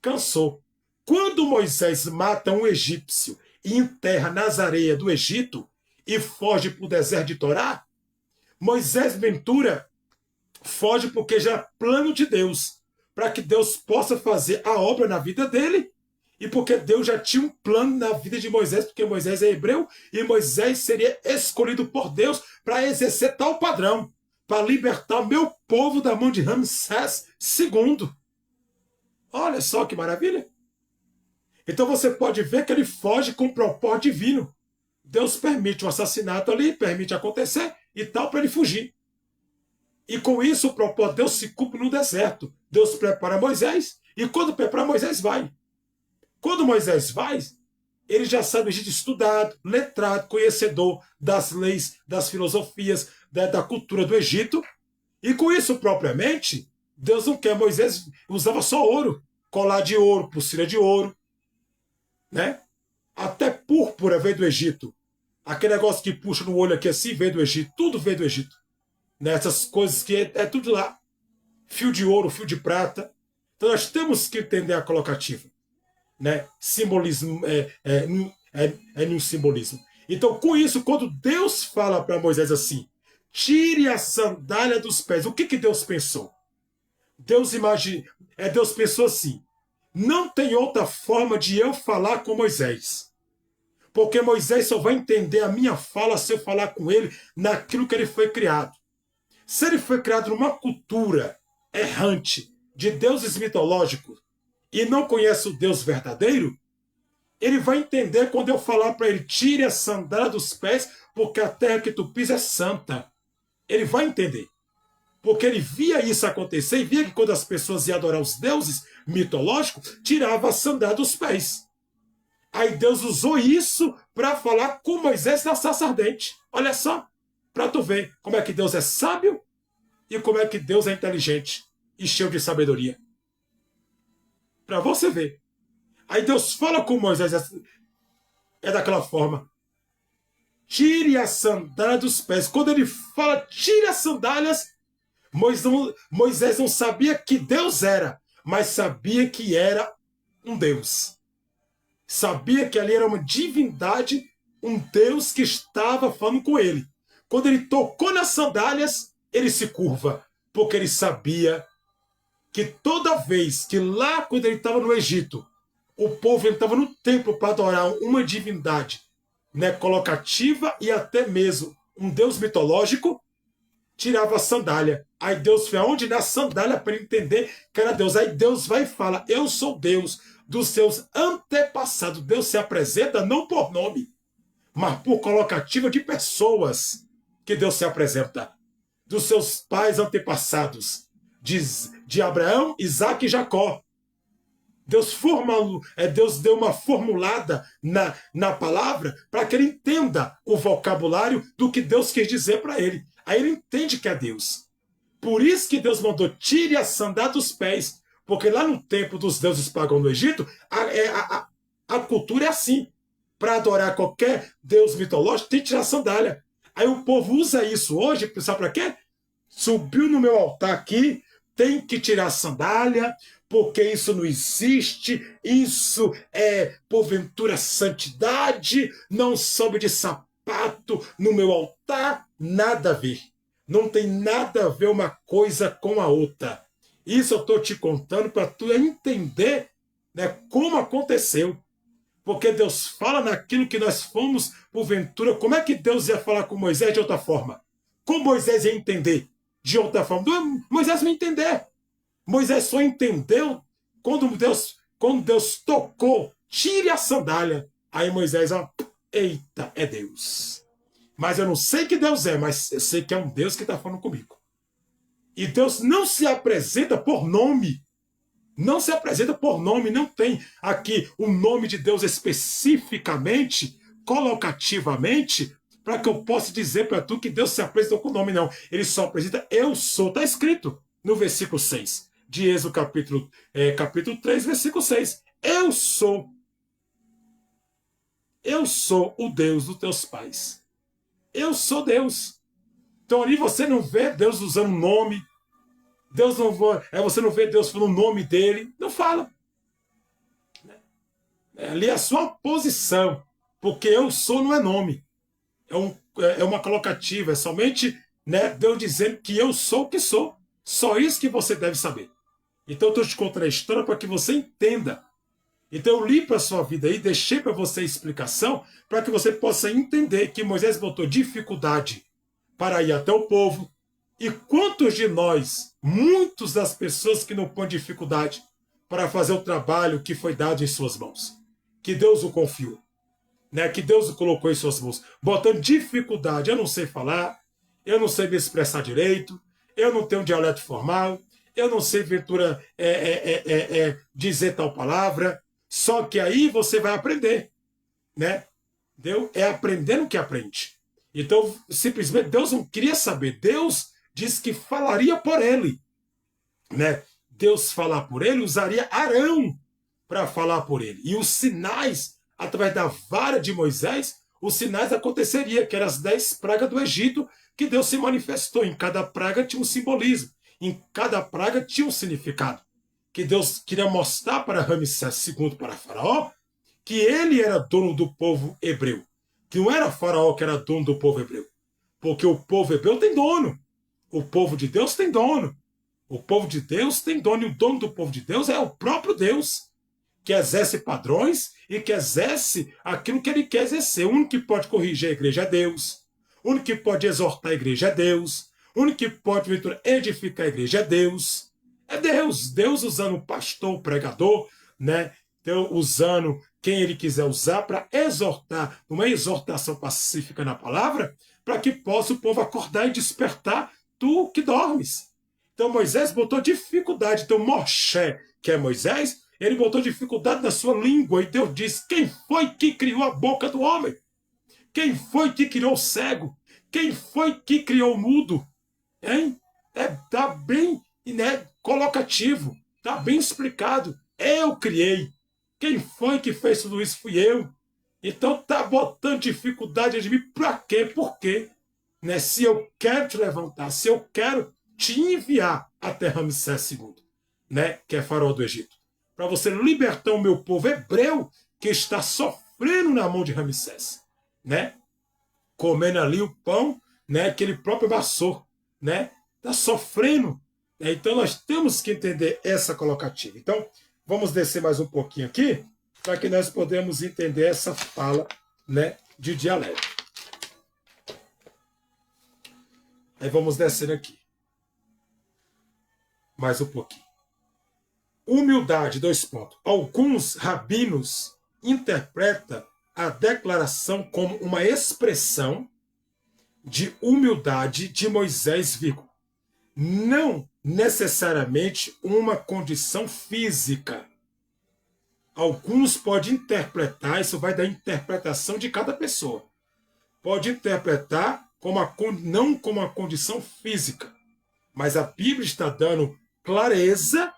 Cansou. Quando Moisés mata um egípcio e enterra nas areias do Egito e foge para o deserto de Torá, Moisés Ventura foge porque já é plano de Deus, para que Deus possa fazer a obra na vida dele, e porque Deus já tinha um plano na vida de Moisés, porque Moisés é hebreu, e Moisés seria escolhido por Deus para exercer tal padrão, para libertar meu povo da mão de Ramsés II. Olha só que maravilha. Então você pode ver que ele foge com um propósito divino. Deus permite o assassinato ali, permite acontecer e tal, para ele fugir. E com isso o propósito de Deus se cumpre no deserto. Deus prepara Moisés, e quando prepara Moisés, vai. Quando Moisés vai, ele já sabe o Egito estudado, letrado, conhecedor das leis, das filosofias, da cultura do Egito. E com isso, propriamente, Deus não quer. Moisés usava só ouro, colar de ouro, pulseira de ouro, né? Até púrpura veio do Egito. Aquele negócio que puxa no olho aqui assim veio do Egito. Tudo veio do Egito. Nessas coisas que é tudo lá. Fio de ouro, fio de prata. Então nós temos que entender a colocativa. Né? Simbolismo é um simbolismo. Então, com isso, quando Deus fala para Moisés assim, tire a sandália dos pés, o que Deus pensou? Deus pensou assim, não tem outra forma de eu falar com Moisés. Porque Moisés só vai entender a minha fala se eu falar com ele naquilo que ele foi criado. Se ele foi criado numa cultura errante de deuses mitológicos e não conhece o Deus verdadeiro, ele vai entender quando eu falar para ele, tire a sandália dos pés, porque a terra que tu pisa é santa. Ele vai entender. Porque ele via isso acontecer e via que quando as pessoas iam adorar os deuses mitológicos, tirava a sandália dos pés. Aí Deus usou isso para falar com Moisés na sarça ardente. Olha só, para tu ver como é que Deus é sábio e como é que Deus é inteligente e cheio de sabedoria. Para você ver. Aí Deus fala com Moisés, é daquela forma. Tire a sandália dos pés. Quando ele fala, tire as sandálias, Moisés não sabia que Deus era, mas sabia que era um Deus. Sabia que ali era uma divindade, um Deus que estava falando com ele. Quando ele tocou nas sandálias, ele se curva, porque ele sabia que toda vez que lá, quando ele estava no Egito, o povo estava no templo para adorar uma divindade, né, colocativa e até mesmo um deus mitológico, tirava a sandália. Aí Deus foi aonde? Na sandália, para entender que era Deus. Aí Deus vai e fala, eu sou Deus dos seus antepassados. Deus se apresenta não por nome, mas por colocativa de pessoas que Deus se apresenta. Dos seus pais antepassados, de Abraão, Isaac e Jacó. Deus deu uma formulada na palavra para que ele entenda o vocabulário do que Deus quis dizer para ele. Aí ele entende que é Deus. Por isso que Deus mandou, tire a sandália dos pés, porque lá no tempo dos deuses pagãos no Egito, a cultura é assim. Para adorar qualquer deus mitológico, tem que tirar a sandália. Aí o povo usa isso hoje, sabe para quê? Subiu no meu altar aqui, tem que tirar a sandália, porque isso não existe, isso é, porventura, santidade, não sobe de sapato no meu altar, nada a ver. Não tem nada a ver uma coisa com a outra. Isso eu estou te contando para tu entender, né, como aconteceu. Porque Deus fala naquilo que nós fomos, porventura. Como é que Deus ia falar com Moisés de outra forma? Como Moisés ia entender de outra forma? Moisés não ia entender. Moisés só entendeu quando Deus tocou, tire a sandália. Aí Moisés, ó, eita, é Deus. Mas eu não sei que Deus é, mas eu sei que é um Deus que está falando comigo. E Deus não se apresenta por nome. Não se apresenta por nome, não tem aqui o nome de Deus especificamente, colocativamente, para que eu possa dizer para tu que Deus se apresentou com nome, não. Ele só apresenta, eu sou, está escrito no versículo 6, de Êxodo capítulo 3, versículo 6. Eu sou o Deus dos teus pais. Eu sou Deus. Então ali você não vê Deus usando nome, Deus não vai, você não vê Deus falando o nome dele, não fala. Ali é a sua posição, porque eu sou não é nome, é uma colocativa, é somente, né, Deus dizendo que eu sou o que sou. Só isso que você deve saber. Então eu estou te contando a história para que você entenda. Então eu li para a sua vida aí, deixei para você a explicação para que você possa entender que Moisés botou dificuldade para ir até o povo. E quantos de nós, muitas das pessoas que não põem dificuldade para fazer o trabalho que foi dado em suas mãos, que Deus o confiou, né? Que Deus o colocou em suas mãos, botando dificuldade. Eu não sei falar, eu não sei me expressar direito, eu não tenho um dialeto formal, eu não sei, ventura, dizer tal palavra. Só que aí você vai aprender, né? Deus é aprendendo que aprende. Então, simplesmente, Deus não queria saber. Deus disse que falaria por ele, né? Deus falar por ele, usaria Arão para falar por ele. E os sinais, através da vara de Moisés, os sinais aconteceriam, que eram as 10 pragas do Egito, que Deus se manifestou. Em cada praga tinha um simbolismo. Em cada praga tinha um significado. Que Deus queria mostrar para Ramsés II, para Faraó, que ele era dono do povo hebreu. Que não era Faraó que era dono do povo hebreu. Porque o povo hebreu tem dono. O povo de Deus tem dono. O povo de Deus tem dono. E o dono do povo de Deus é o próprio Deus, que exerce padrões e que exerce aquilo que ele quer exercer. O único que pode corrigir a igreja é Deus. O único que pode exortar a igreja é Deus. O único que pode edificar a igreja é Deus. É Deus. Deus usando o pastor, o pregador, né? Então, usando quem ele quiser usar para exortar, uma exortação pacífica na palavra, para que possa o povo acordar e despertar tu que dormes. Então Moisés botou dificuldade. Então Moshe, que é Moisés, ele botou dificuldade na sua língua. E Deus disse: quem foi que criou a boca do homem? Quem foi que criou o cego? Quem foi que criou o mudo? Hein? Tá bem, né, colocativo. Tá bem explicado. Eu criei. Quem foi que fez tudo isso? Fui eu. Então tá botando dificuldade de mim para quê? Por quê? Né? Se eu quero te levantar, se eu quero te enviar até Ramsés II, né? Que é faraó do Egito, para você libertar o meu povo hebreu que está sofrendo na mão de Ramsés, né? Comendo ali o pão, né? Que ele próprio amassou, né? Está sofrendo. Então nós temos que entender essa colocativa. Então vamos descer mais um pouquinho aqui para que nós podemos entender essa fala, né, de dialeto. Aí vamos descer aqui. Mais um pouquinho. Humildade, 2 pontos. Alguns rabinos interpretam a declaração como uma expressão de humildade de Moisés, não necessariamente uma condição física. Alguns podem interpretar, isso vai da interpretação de cada pessoa. Pode interpretar não como uma condição física, mas a Bíblia está dando clareza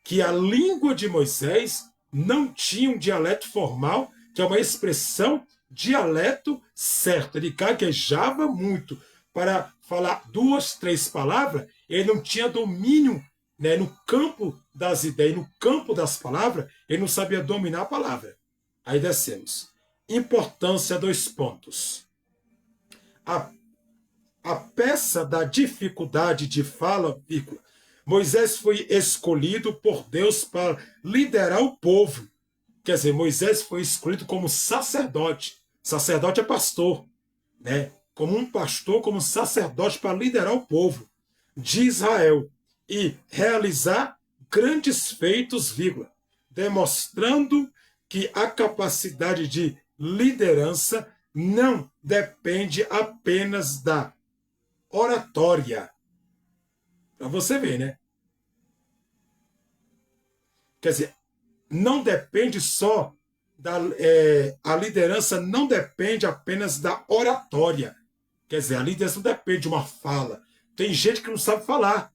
que a língua de Moisés não tinha um dialeto formal, que é uma expressão dialeto certo. Ele gaguejava muito para falar 2, 3 palavras, ele não tinha domínio, né, no campo das ideias, no campo das palavras, ele não sabia dominar a palavra. Aí descemos. Importância, 2 pontos. A peça da dificuldade de fala, Moisés foi escolhido por Deus para liderar o povo. Quer dizer, Moisés foi escolhido como sacerdote. Sacerdote é pastor, né? Como um pastor, como sacerdote para liderar o povo de Israel e realizar grandes feitos, demonstrando que a capacidade de liderança não depende apenas da oratória. Para você ver, né? Quer dizer, não depende só a liderança não depende apenas da oratória. Quer dizer, a liderança não depende de uma fala. Tem gente que não sabe falar,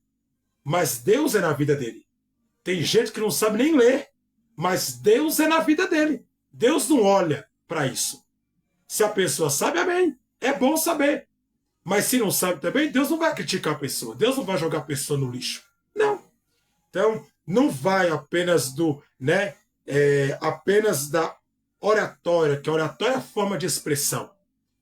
mas Deus é na vida dele. Tem gente que não sabe nem ler, mas Deus é na vida dele. Deus não olha para isso. Se a pessoa sabe, amém. É bom saber. Mas se não sabe também, Deus não vai criticar a pessoa. Deus não vai jogar a pessoa no lixo. Não. Então, não vai apenas do, né, apenas da oratória, que a oratória é a forma de expressão,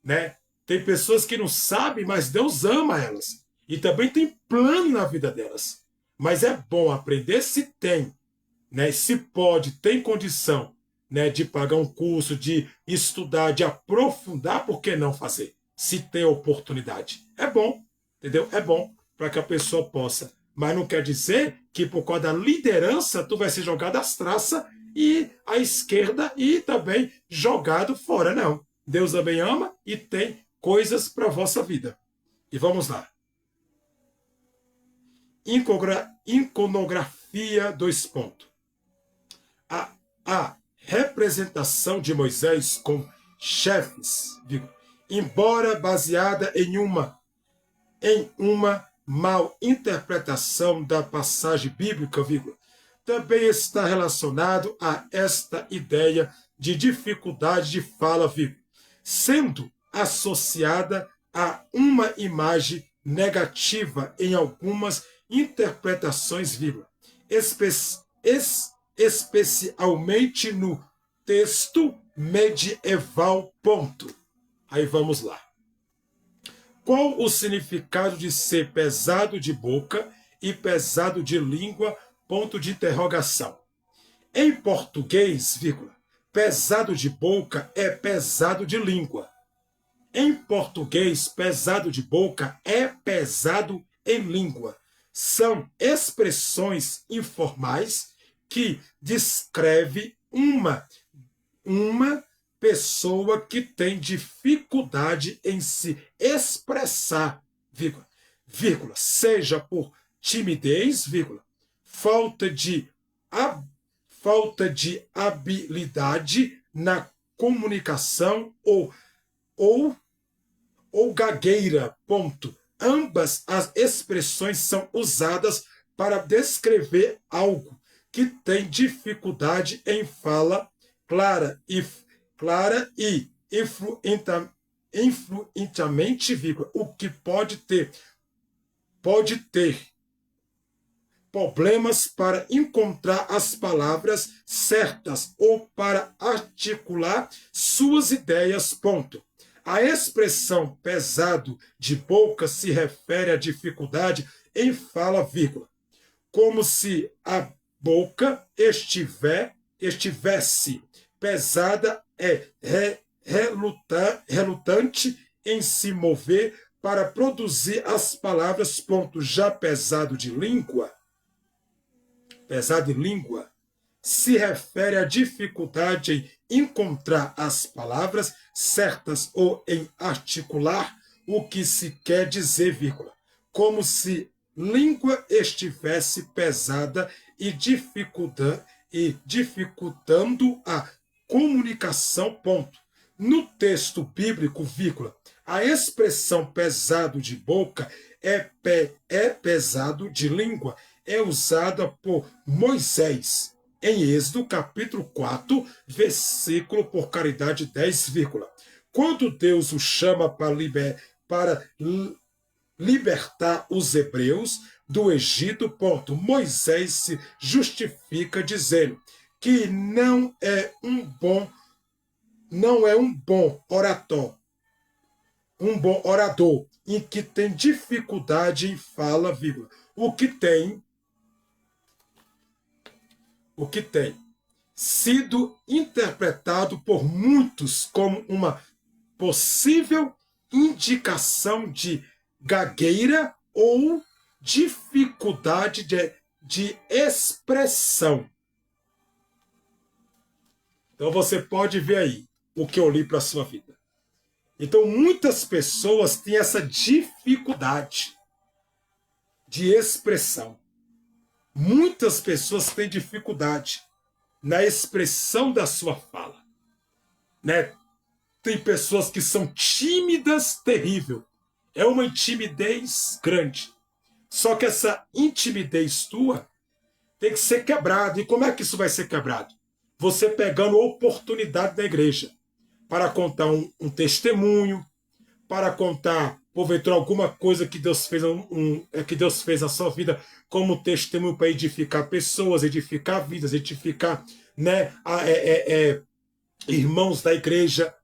né? Tem pessoas que não sabem, mas Deus ama elas. E também tem plano na vida delas. Mas é bom aprender se tem, né? Se pode, tem condição, né, de pagar um curso, de estudar, de aprofundar, por que não fazer? Se tem oportunidade. É bom, entendeu? É bom para que a pessoa possa. Mas não quer dizer que por causa da liderança tu vai ser jogado às traças e à esquerda e também jogado fora, não. Deus também ama e tem coisas para a vossa vida. E vamos lá. Iconografia, dois pontos. A representação de Moisés com chefes, embora baseada em uma mal interpretação da passagem bíblica, também está relacionado a esta ideia de dificuldade de fala, sendo associada a uma imagem negativa em algumas interpretações, especialmente no texto medieval. Ponto. Aí vamos lá. Qual o significado de ser pesado de boca e pesado de língua? Ponto de interrogação. Em português, pesado de boca é pesado de língua. Em português, pesado de boca é pesado em língua. São expressões informais que descreve uma pessoa que tem dificuldade em se expressar, seja por timidez, falta de habilidade na comunicação ou gagueira, ponto. Ambas as expressões são usadas para descrever algo que tem dificuldade em fala clara e influentemente, o que pode ter problemas para encontrar as palavras certas ou para articular suas ideias, ponto. A expressão pesado de boca se refere à dificuldade em fala, como se a boca estivesse pesada, relutante em se mover para produzir as palavras, ponto. Já pesado de língua, se refere à dificuldade em encontrar as palavras certas ou em articular o que se quer dizer, como se língua estivesse pesada e dificultando a comunicação, ponto. No texto bíblico, a expressão pesado de boca é pesado de língua, é usada por Moisés em Êxodo capítulo 4, versículo, por caridade, 10, quando Deus o chama para libertar os hebreus do Egito, ponto. Moisés se justifica dizendo que não é um bom orador, em que tem dificuldade em fala, o que tem sido interpretado por muitos como uma possível indicação de gagueira ou dificuldade de expressão. Então você pode ver aí o que eu li para a sua vida. Então muitas pessoas têm essa dificuldade de expressão. Muitas pessoas têm dificuldade na expressão da sua fala, né? Tem pessoas que são tímidas, terrível. É uma timidez grande. Só que essa intimidez tua tem que ser quebrada. E como é que isso vai ser quebrado? Você pegando oportunidade da igreja para contar um testemunho, para contar porventura alguma coisa que Deus fez, que Deus fez na sua vida como testemunho para edificar pessoas, edificar vidas, edificar, né, irmãos da igreja.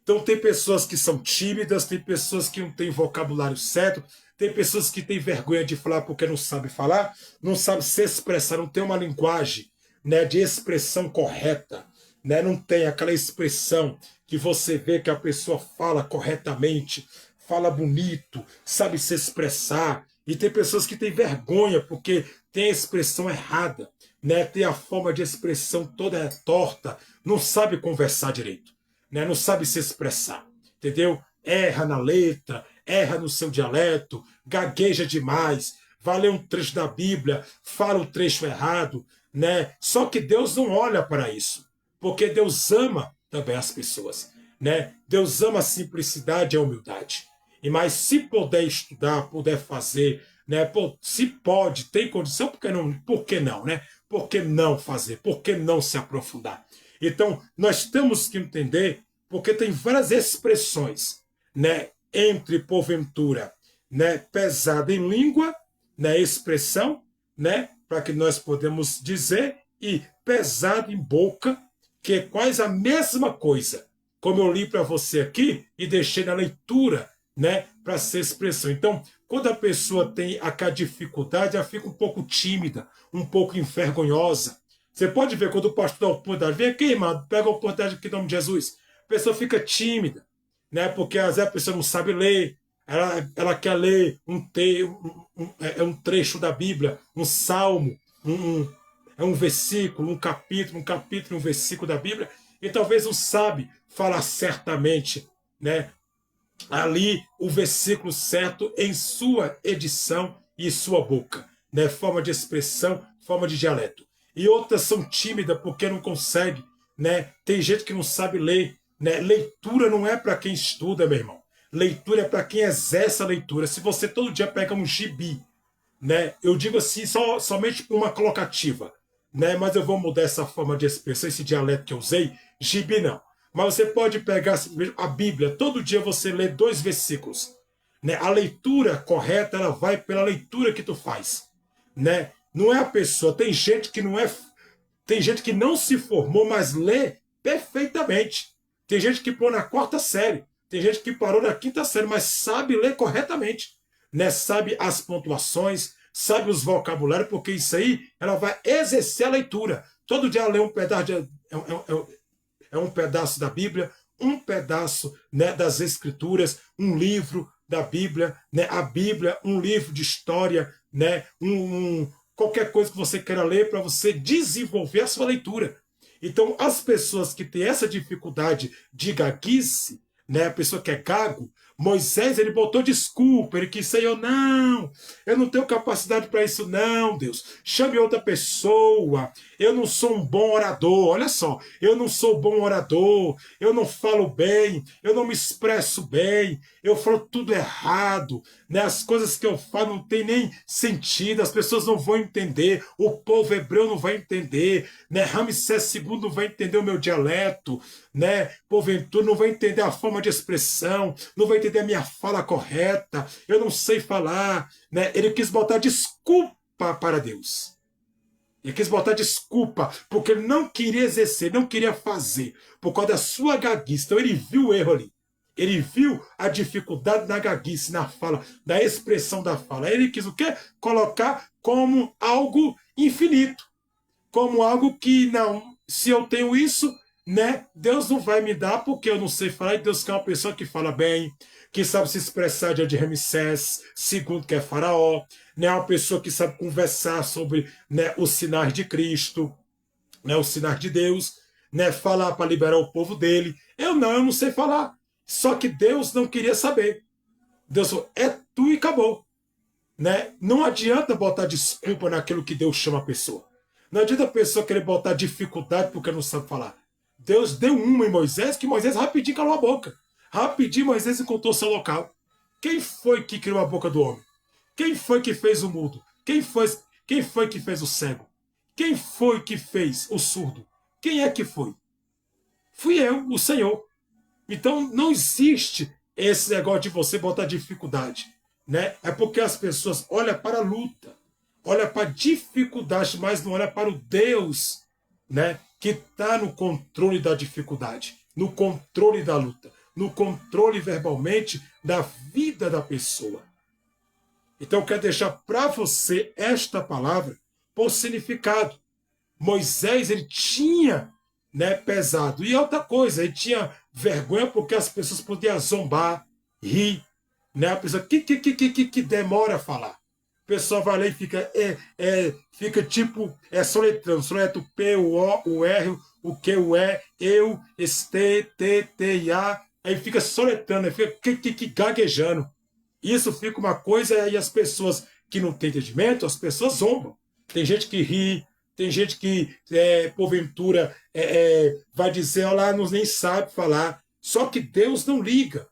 Então tem pessoas que são tímidas, tem pessoas que não têm vocabulário certo, tem pessoas que têm vergonha de falar porque não sabe falar, não sabe se expressar, não tem uma linguagem, né, de expressão correta, né, não tem aquela expressão que você vê que a pessoa fala corretamente, fala bonito, sabe se expressar. E tem pessoas que têm vergonha porque tem a expressão errada, né, tem a forma de expressão toda torta, não sabe conversar direito, né, não sabe se expressar, entendeu? Erra na letra, erra no seu dialeto, gagueja demais, vai ler um trecho da Bíblia, fala o trecho errado, né? Só que Deus não olha para isso, porque Deus ama também as pessoas, né? Deus ama a simplicidade e a humildade. E mas se puder estudar, puder fazer, né? Se pode, tem condição, por que não, né? Por que não fazer? Por que não se aprofundar? Então, nós temos que entender, porque tem várias expressões, né? Entre porventura, né? Pesada em língua, né? Expressão, né? Para que nós podemos dizer, e pesado em boca, que é quase a mesma coisa, como eu li para você aqui e deixei na leitura, né, para ser expressão. Então, quando a pessoa tem aquela dificuldade, ela fica um pouco tímida, um pouco envergonhosa. Você pode ver quando o pastor dá a oportunidade, vem aqui, irmão, pega a oportunidade aqui em nome de Jesus. A pessoa fica tímida, né, porque às vezes a pessoa não sabe ler, ela quer ler um trecho da Bíblia, um salmo, um versículo, um capítulo, um versículo da Bíblia, e talvez não sabe falar certamente, né, ali o versículo certo em sua edição e sua boca, né? Forma de expressão, forma de dialeto. E outras são tímidas porque não consegue, né? Tem gente que não sabe ler, né? Leitura não é para quem estuda, meu irmão. Leitura é para quem exerce a leitura. Se você todo dia pega um gibi, né? Eu digo assim somente por uma colocativa, né? Mas eu vou mudar essa forma de expressão, esse dialeto que eu usei, gibi não. Mas você pode pegar a Bíblia, todo dia você lê 2 versículos, né? A leitura correta, ela vai pela leitura que tu faz, né? Não é a pessoa, tem gente que não se formou, mas lê perfeitamente. Tem gente que pôs na 4ª série, tem gente que parou na 5ª série, mas sabe ler corretamente, né? Sabe as pontuações, sabe os vocabulários, porque isso aí ela vai exercer a leitura. Todo dia ela lê um pedaço um pedaço da Bíblia, um pedaço, né, das Escrituras, um livro da Bíblia, né, a Bíblia, um livro de história, né, qualquer coisa que você queira ler para você desenvolver a sua leitura. Então, as pessoas que têm essa dificuldade de gaguice, né, a pessoa que é gago, Moisés, ele botou desculpa, ele quis ser eu não tenho capacidade para isso não, Deus. Chame outra pessoa. Eu não sou um bom orador. Olha só, eu não sou bom orador. Eu não falo bem, eu não me expresso bem. Eu falo tudo errado, né? As coisas que eu falo não tem nem sentido, as pessoas não vão entender, o povo hebreu não vai entender, né? Ramsés II não vai entender o meu dialeto, né? Porventura não vai entender a forma de expressão, não vai entender a minha fala correta, eu não sei falar, né? Ele quis botar desculpa para Deus. Ele quis botar desculpa, porque ele não queria exercer, não queria fazer, por causa da sua gaguice. Então ele viu o erro ali. Ele viu a dificuldade na gaguice, na fala, na expressão da fala. Ele quis o quê? Colocar como algo infinito. Como algo que, não, se eu tenho isso, né, Deus não vai me dar porque eu não sei falar, e Deus quer uma pessoa que fala bem, que sabe se expressar diante de Ramsés II, que é faraó, né, uma pessoa que sabe conversar sobre, né, os sinais de Cristo, né, os sinais de Deus, né, falar para liberar o povo dele. Eu não sei falar. Só que Deus não queria saber. Deus falou, é tu e acabou. Né? Não adianta botar desculpa naquilo que Deus chama a pessoa. Não adianta a pessoa querer botar dificuldade porque não sabe falar. Deus deu uma em Moisés, que Moisés rapidinho calou a boca. Rapidinho Moisés encontrou seu local. Quem foi que criou a boca do homem? Quem foi que fez o mudo? Quem foi que fez o cego? Quem foi que fez o surdo? Quem é que foi? Fui eu, o Senhor. Então não existe esse negócio de você botar dificuldade, né? É porque as pessoas olham para a luta, olham para a dificuldade, mas não olham para o Deus, né? Que está no controle da dificuldade, no controle da luta, no controle verbalmente da vida da pessoa. Então eu quero deixar para você esta palavra por significado. Moisés, ele tinha, né, pesado. E outra coisa, ele tinha vergonha porque as pessoas podiam zombar, rir, né? A pessoa que demora a falar. O pessoal vai lá e fica, fica tipo, soletrando, soletra o P, o O, o R, o Q, o E, eu, este, T, A, aí fica soletrando, aí fica gaguejando. Isso fica uma coisa, e as pessoas que não têm entendimento, as pessoas zombam. Tem gente que ri, tem gente que, porventura, vai dizer, olha, não nem sabe falar. Só que Deus não liga.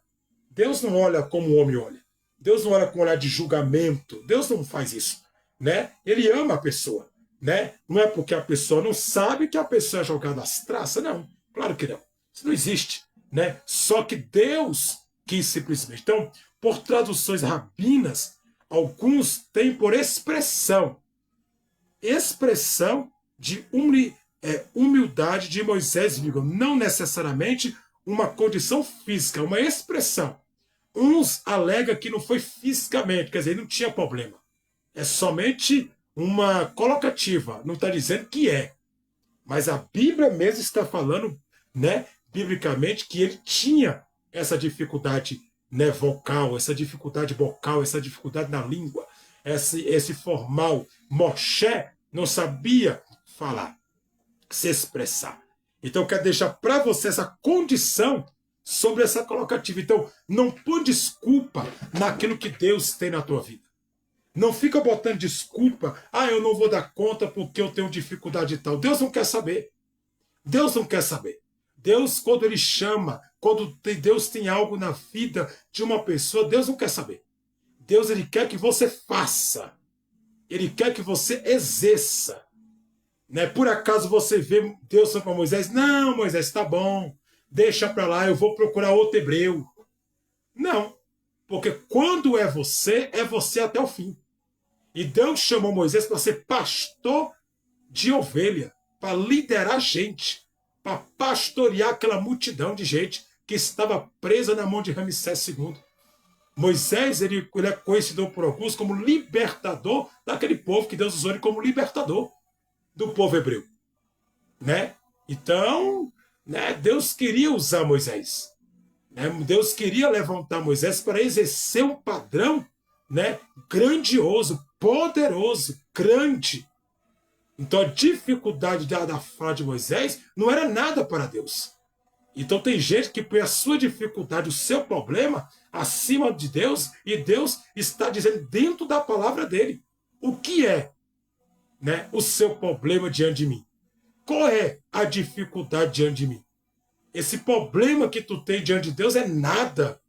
Deus não olha como o homem olha. Deus não olha com olhar de julgamento. Deus não faz isso, né? Ele ama a pessoa, né? Não é porque a pessoa não sabe que a pessoa é jogada às traças, não. Claro que não. Isso não existe, né? Só que Deus quis simplesmente. Então, por traduções rabinas, alguns têm por expressão de humildade de Moisés, não necessariamente uma condição física, uma expressão. Uns alegam que não foi fisicamente, quer dizer, não tinha problema. É somente uma colocativa, não está dizendo que é. Mas a Bíblia mesmo está falando, né, biblicamente, que ele tinha essa dificuldade, né, vocal, essa dificuldade vocal, essa dificuldade na língua, esse formal. Moshe não sabia falar, se expressar. Então eu quero deixar para você essa condição sobre essa colocativa. Então não põe desculpa naquilo que Deus tem na tua vida. Não fica botando desculpa, eu não vou dar conta porque eu tenho dificuldade e tal. Deus não quer saber. Deus não quer saber. Deus, quando ele chama, quando Deus tem algo na vida de uma pessoa, Deus não quer saber. Deus, ele quer que você faça. Ele quer que você exerça. Né? Por acaso você vê Deus falando para Moisés, não, Moisés, tá bom, deixa para lá, eu vou procurar outro hebreu. Não, porque quando é você até o fim. E Deus chamou Moisés para ser pastor de ovelha, para liderar gente, para pastorear aquela multidão de gente que estava presa na mão de Ramsés II. Moisés, ele é conhecido por alguns como libertador daquele povo, que Deus usou ele como libertador do povo hebreu, né? Então, né, Deus queria usar Moisés, né? Deus queria levantar Moisés para exercer um padrão, né, grandioso, poderoso, grande. Então a dificuldade da fala de Moisés não era nada para Deus. Então tem gente que põe a sua dificuldade, o seu problema, acima de Deus, e Deus está dizendo dentro da palavra dele o que é, né, o seu problema diante de mim. Qual é a dificuldade diante de mim? Esse problema que tu tem diante de Deus é nada.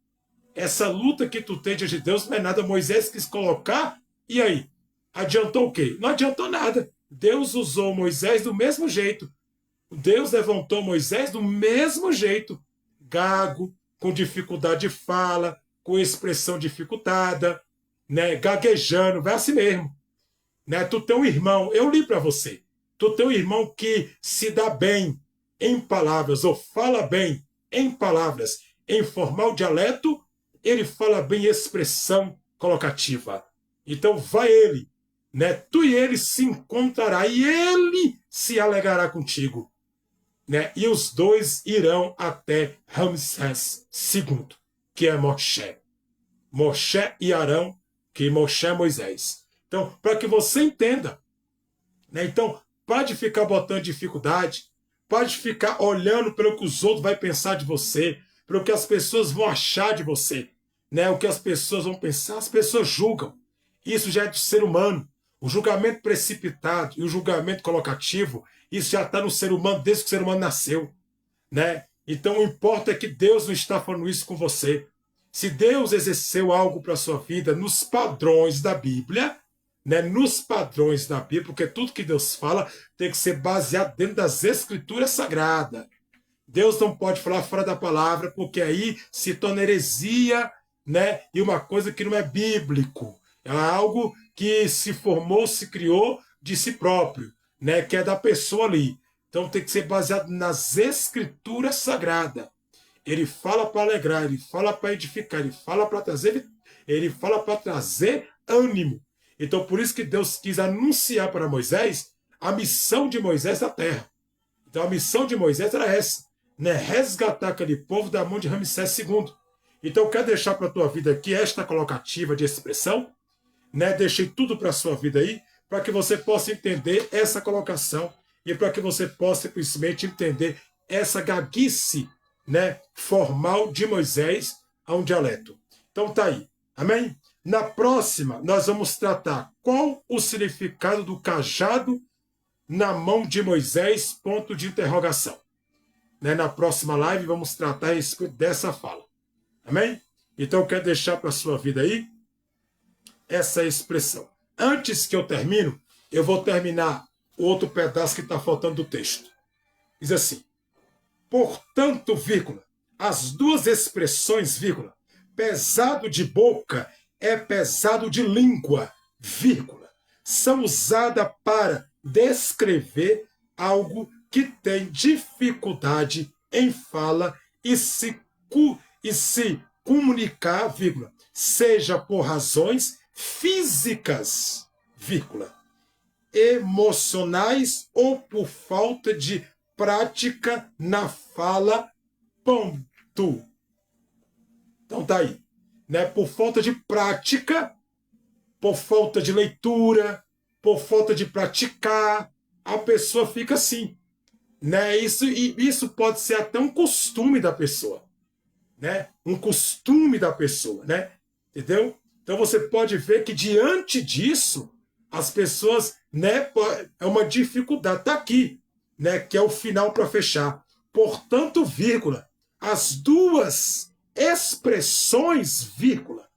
Essa luta que tu tem diante de Deus não é nada. Moisés quis colocar, e aí? Adiantou o quê? Não adiantou nada. Deus usou Moisés do mesmo jeito. Deus levantou Moisés do mesmo jeito. Gago, com dificuldade de fala, com expressão dificultada, né, gaguejando, vai assim mesmo. Né? Tu tem um irmão, eu li para você, tu tem um irmão que se dá bem em palavras, ou fala bem em palavras, em formal dialeto, ele fala bem em expressão colocativa. Então vai ele, né? Tu e ele se encontrará e ele se alegará contigo. Né? E os dois irão até Ramsés II, que é Moshe. Moshe e Arão, que Moshe é Moisés. Então, para que você entenda, né? Então, pode ficar botando dificuldade, pode ficar olhando pelo que os outros vão pensar de você, pelo que as pessoas vão achar de você, né? O que as pessoas vão pensar, as pessoas julgam. Isso já é do ser humano. O julgamento precipitado e o julgamento colocativo, isso já está no ser humano desde que o ser humano nasceu, né? Então, o importa é que Deus não está falando isso com você. Se Deus exerceu algo para a sua vida nos padrões da Bíblia, né, nos padrões da Bíblia, porque tudo que Deus fala tem que ser baseado dentro das Escrituras Sagradas. Deus não pode falar fora da palavra, porque aí se torna heresia, né? E uma coisa que não é bíblico. É algo que se formou, se criou de si próprio, né? Que é da pessoa ali. Então tem que ser baseado nas escrituras sagradas. Ele fala para alegrar, ele fala para edificar, ele fala para trazer ânimo. Então por isso que Deus quis anunciar para Moisés a missão de Moisés na terra. Então a missão de Moisés era essa, né? Resgatar aquele povo da mão de Ramsés II. Então eu quero deixar para a tua vida aqui esta colocativa de expressão, né? Deixei tudo para a sua vida aí, para que você possa entender essa colocação e para que você possa simplesmente entender essa gaguice, né, formal de Moisés a um dialeto. Então tá aí, amém? Na próxima, nós vamos tratar qual o significado do cajado na mão de Moisés, ponto de interrogação. Né? Na próxima live, vamos tratar a respeito dessa fala. Amém? Então, eu quero deixar para a sua vida aí essa expressão. Antes que eu termino, eu vou terminar o outro pedaço que está faltando do texto. Diz assim, portanto, vírgula, as duas expressões, vírgula, pesado de boca é pesado de língua, vírgula, são usadas para descrever algo que tem dificuldade em fala e se comunicar, vírgula, seja por razões físicas, vírgula, emocionais ou por falta de prática na fala, ponto. Então tá aí, né? Por falta de prática, por falta de leitura, por falta de praticar, a pessoa fica assim, né? Isso pode ser até um costume da pessoa, né? Um costume da pessoa, né? Entendeu? Então você pode ver que diante disso as pessoas, né? É uma dificuldade. Tá aqui, né? Que é o final para fechar. Portanto, vírgula, as duas expressões, vírgula,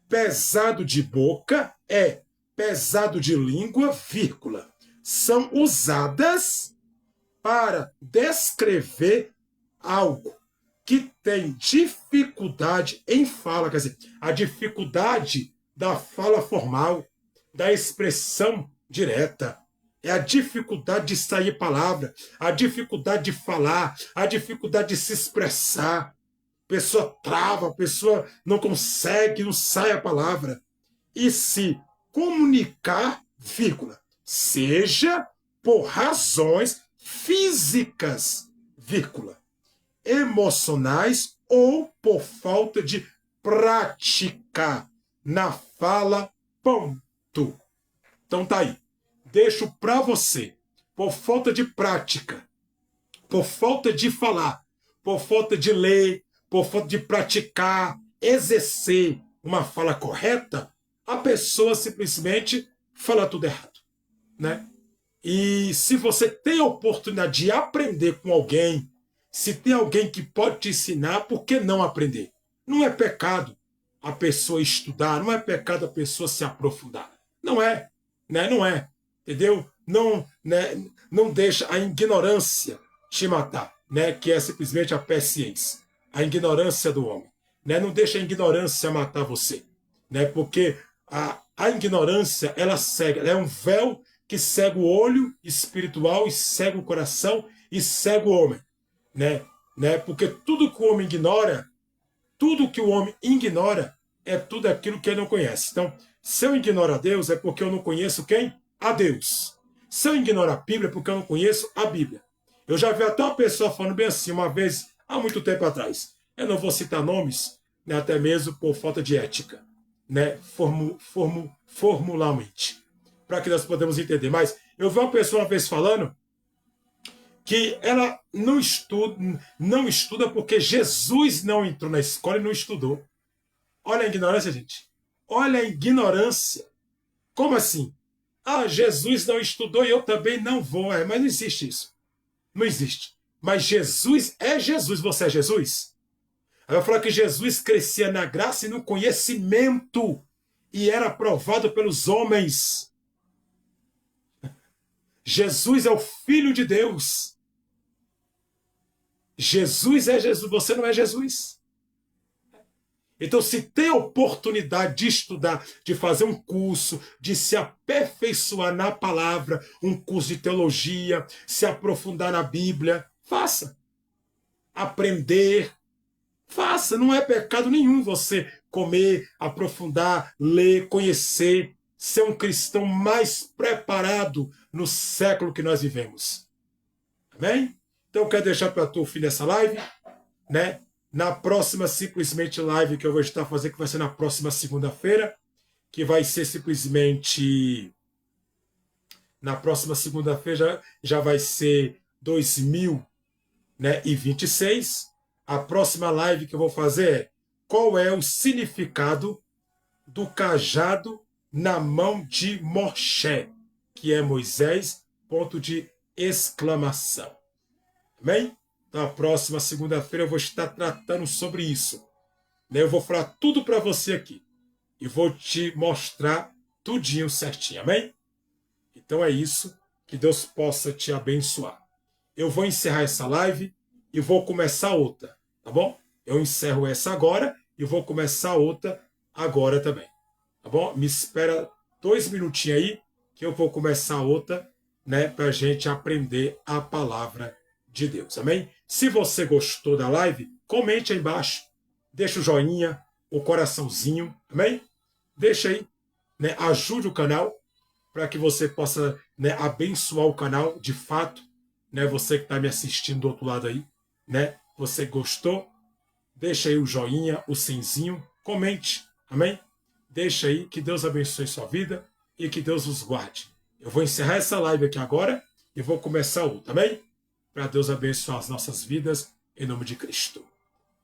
pesado de boca é pesado de língua, vírgula, são usadas para descrever algo que tem dificuldade em fala, quer dizer, a dificuldade da fala formal, da expressão direta, é a dificuldade de sair palavra, a dificuldade de falar, a dificuldade de se expressar. A pessoa trava, a pessoa não consegue, não sai a palavra. E se comunicar, vírgula, seja por razões físicas, vírgula, emocionais ou por falta de prática na fala, ponto. Então tá aí. Deixo para você, por falta de prática, por falta de falar, por falta de ler, por falta de praticar, exercer uma fala correta, a pessoa simplesmente fala tudo errado, né? E se você tem a oportunidade de aprender com alguém, se tem alguém que pode te ensinar, por que não aprender? Não é pecado a pessoa estudar, não é pecado a pessoa se aprofundar. Não é, né? Não é, entendeu? Não, né? Não deixa a ignorância te matar, né? Que é simplesmente a paciência, a ignorância do homem, né? Não deixa a ignorância matar você, né? Porque a ignorância, ela cega, ela é um véu que cega o olho espiritual e cega o coração e cega o homem, né? Porque tudo que o homem ignora, tudo que o homem ignora é tudo aquilo que ele não conhece. Então, se eu ignoro a Deus, é porque eu não conheço quem? A Deus. Se eu ignoro a Bíblia, é porque eu não conheço a Bíblia. Eu já vi até uma pessoa falando bem assim, uma vez, há muito tempo atrás. Eu não vou citar nomes, né, até mesmo por falta de ética, né, formalmente, para que nós podemos entender. Mas eu vi uma pessoa uma vez falando que ela não estuda porque Jesus não entrou na escola e não estudou. Olha a ignorância, gente. Olha a ignorância. Como assim? Ah, Jesus não estudou e eu também não vou. Mas não existe isso. Não existe. Mas Jesus é Jesus. Você é Jesus? Ela vai falar que Jesus crescia na graça e no conhecimento e era aprovado pelos homens. Jesus é o Filho de Deus. Jesus é Jesus, você não é Jesus. Então, se tem a oportunidade de estudar, de fazer um curso, de se aperfeiçoar na palavra, um curso de teologia, se aprofundar na Bíblia, faça. Aprender, faça. Não é pecado nenhum você comer, aprofundar, ler, conhecer, ser um cristão mais preparado no século que nós vivemos. Amém? Então, eu quero deixar para tu o fim dessa live, né? Na próxima, simplesmente, live que eu vou estar fazendo, que vai ser na próxima segunda-feira, que vai ser simplesmente... Na próxima segunda-feira já vai ser 2026. A próxima live que eu vou fazer é qual é o significado do cajado na mão de Moshe, que é Moisés, ponto de exclamação. Amém? Então, a próxima segunda-feira eu vou estar tratando sobre isso. Eu vou falar tudo para você aqui. E vou te mostrar tudinho certinho. Amém? Então é isso. Que Deus possa te abençoar. Eu vou encerrar essa live e vou começar outra. Tá bom? Eu encerro essa agora e vou começar outra agora também. Tá bom? Me espera 2 minutinhos aí que eu vou começar outra, né? Para a gente aprender a palavra de Deus, amém? Se você gostou da live, comente aí embaixo, deixa o joinha, o coraçãozinho, amém? Deixa aí, né? Ajude o canal para que você possa, né, abençoar o canal de fato, né? Você que está me assistindo do outro lado aí, né? Você gostou? Deixa aí o joinha, o simzinho, comente, amém? Deixa aí, que Deus abençoe sua vida e que Deus os guarde. Eu vou encerrar essa live aqui agora e vou começar outra, amém? Para Deus abençoar as nossas vidas, em nome de Cristo.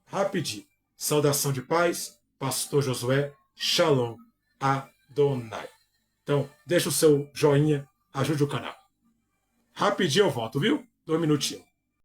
Rapidinho. Saudação de paz, Pastor Josué, Shalom Adonai. Então, deixa o seu joinha, ajude o canal. Rapidinho eu volto, viu? 2 minutinhos.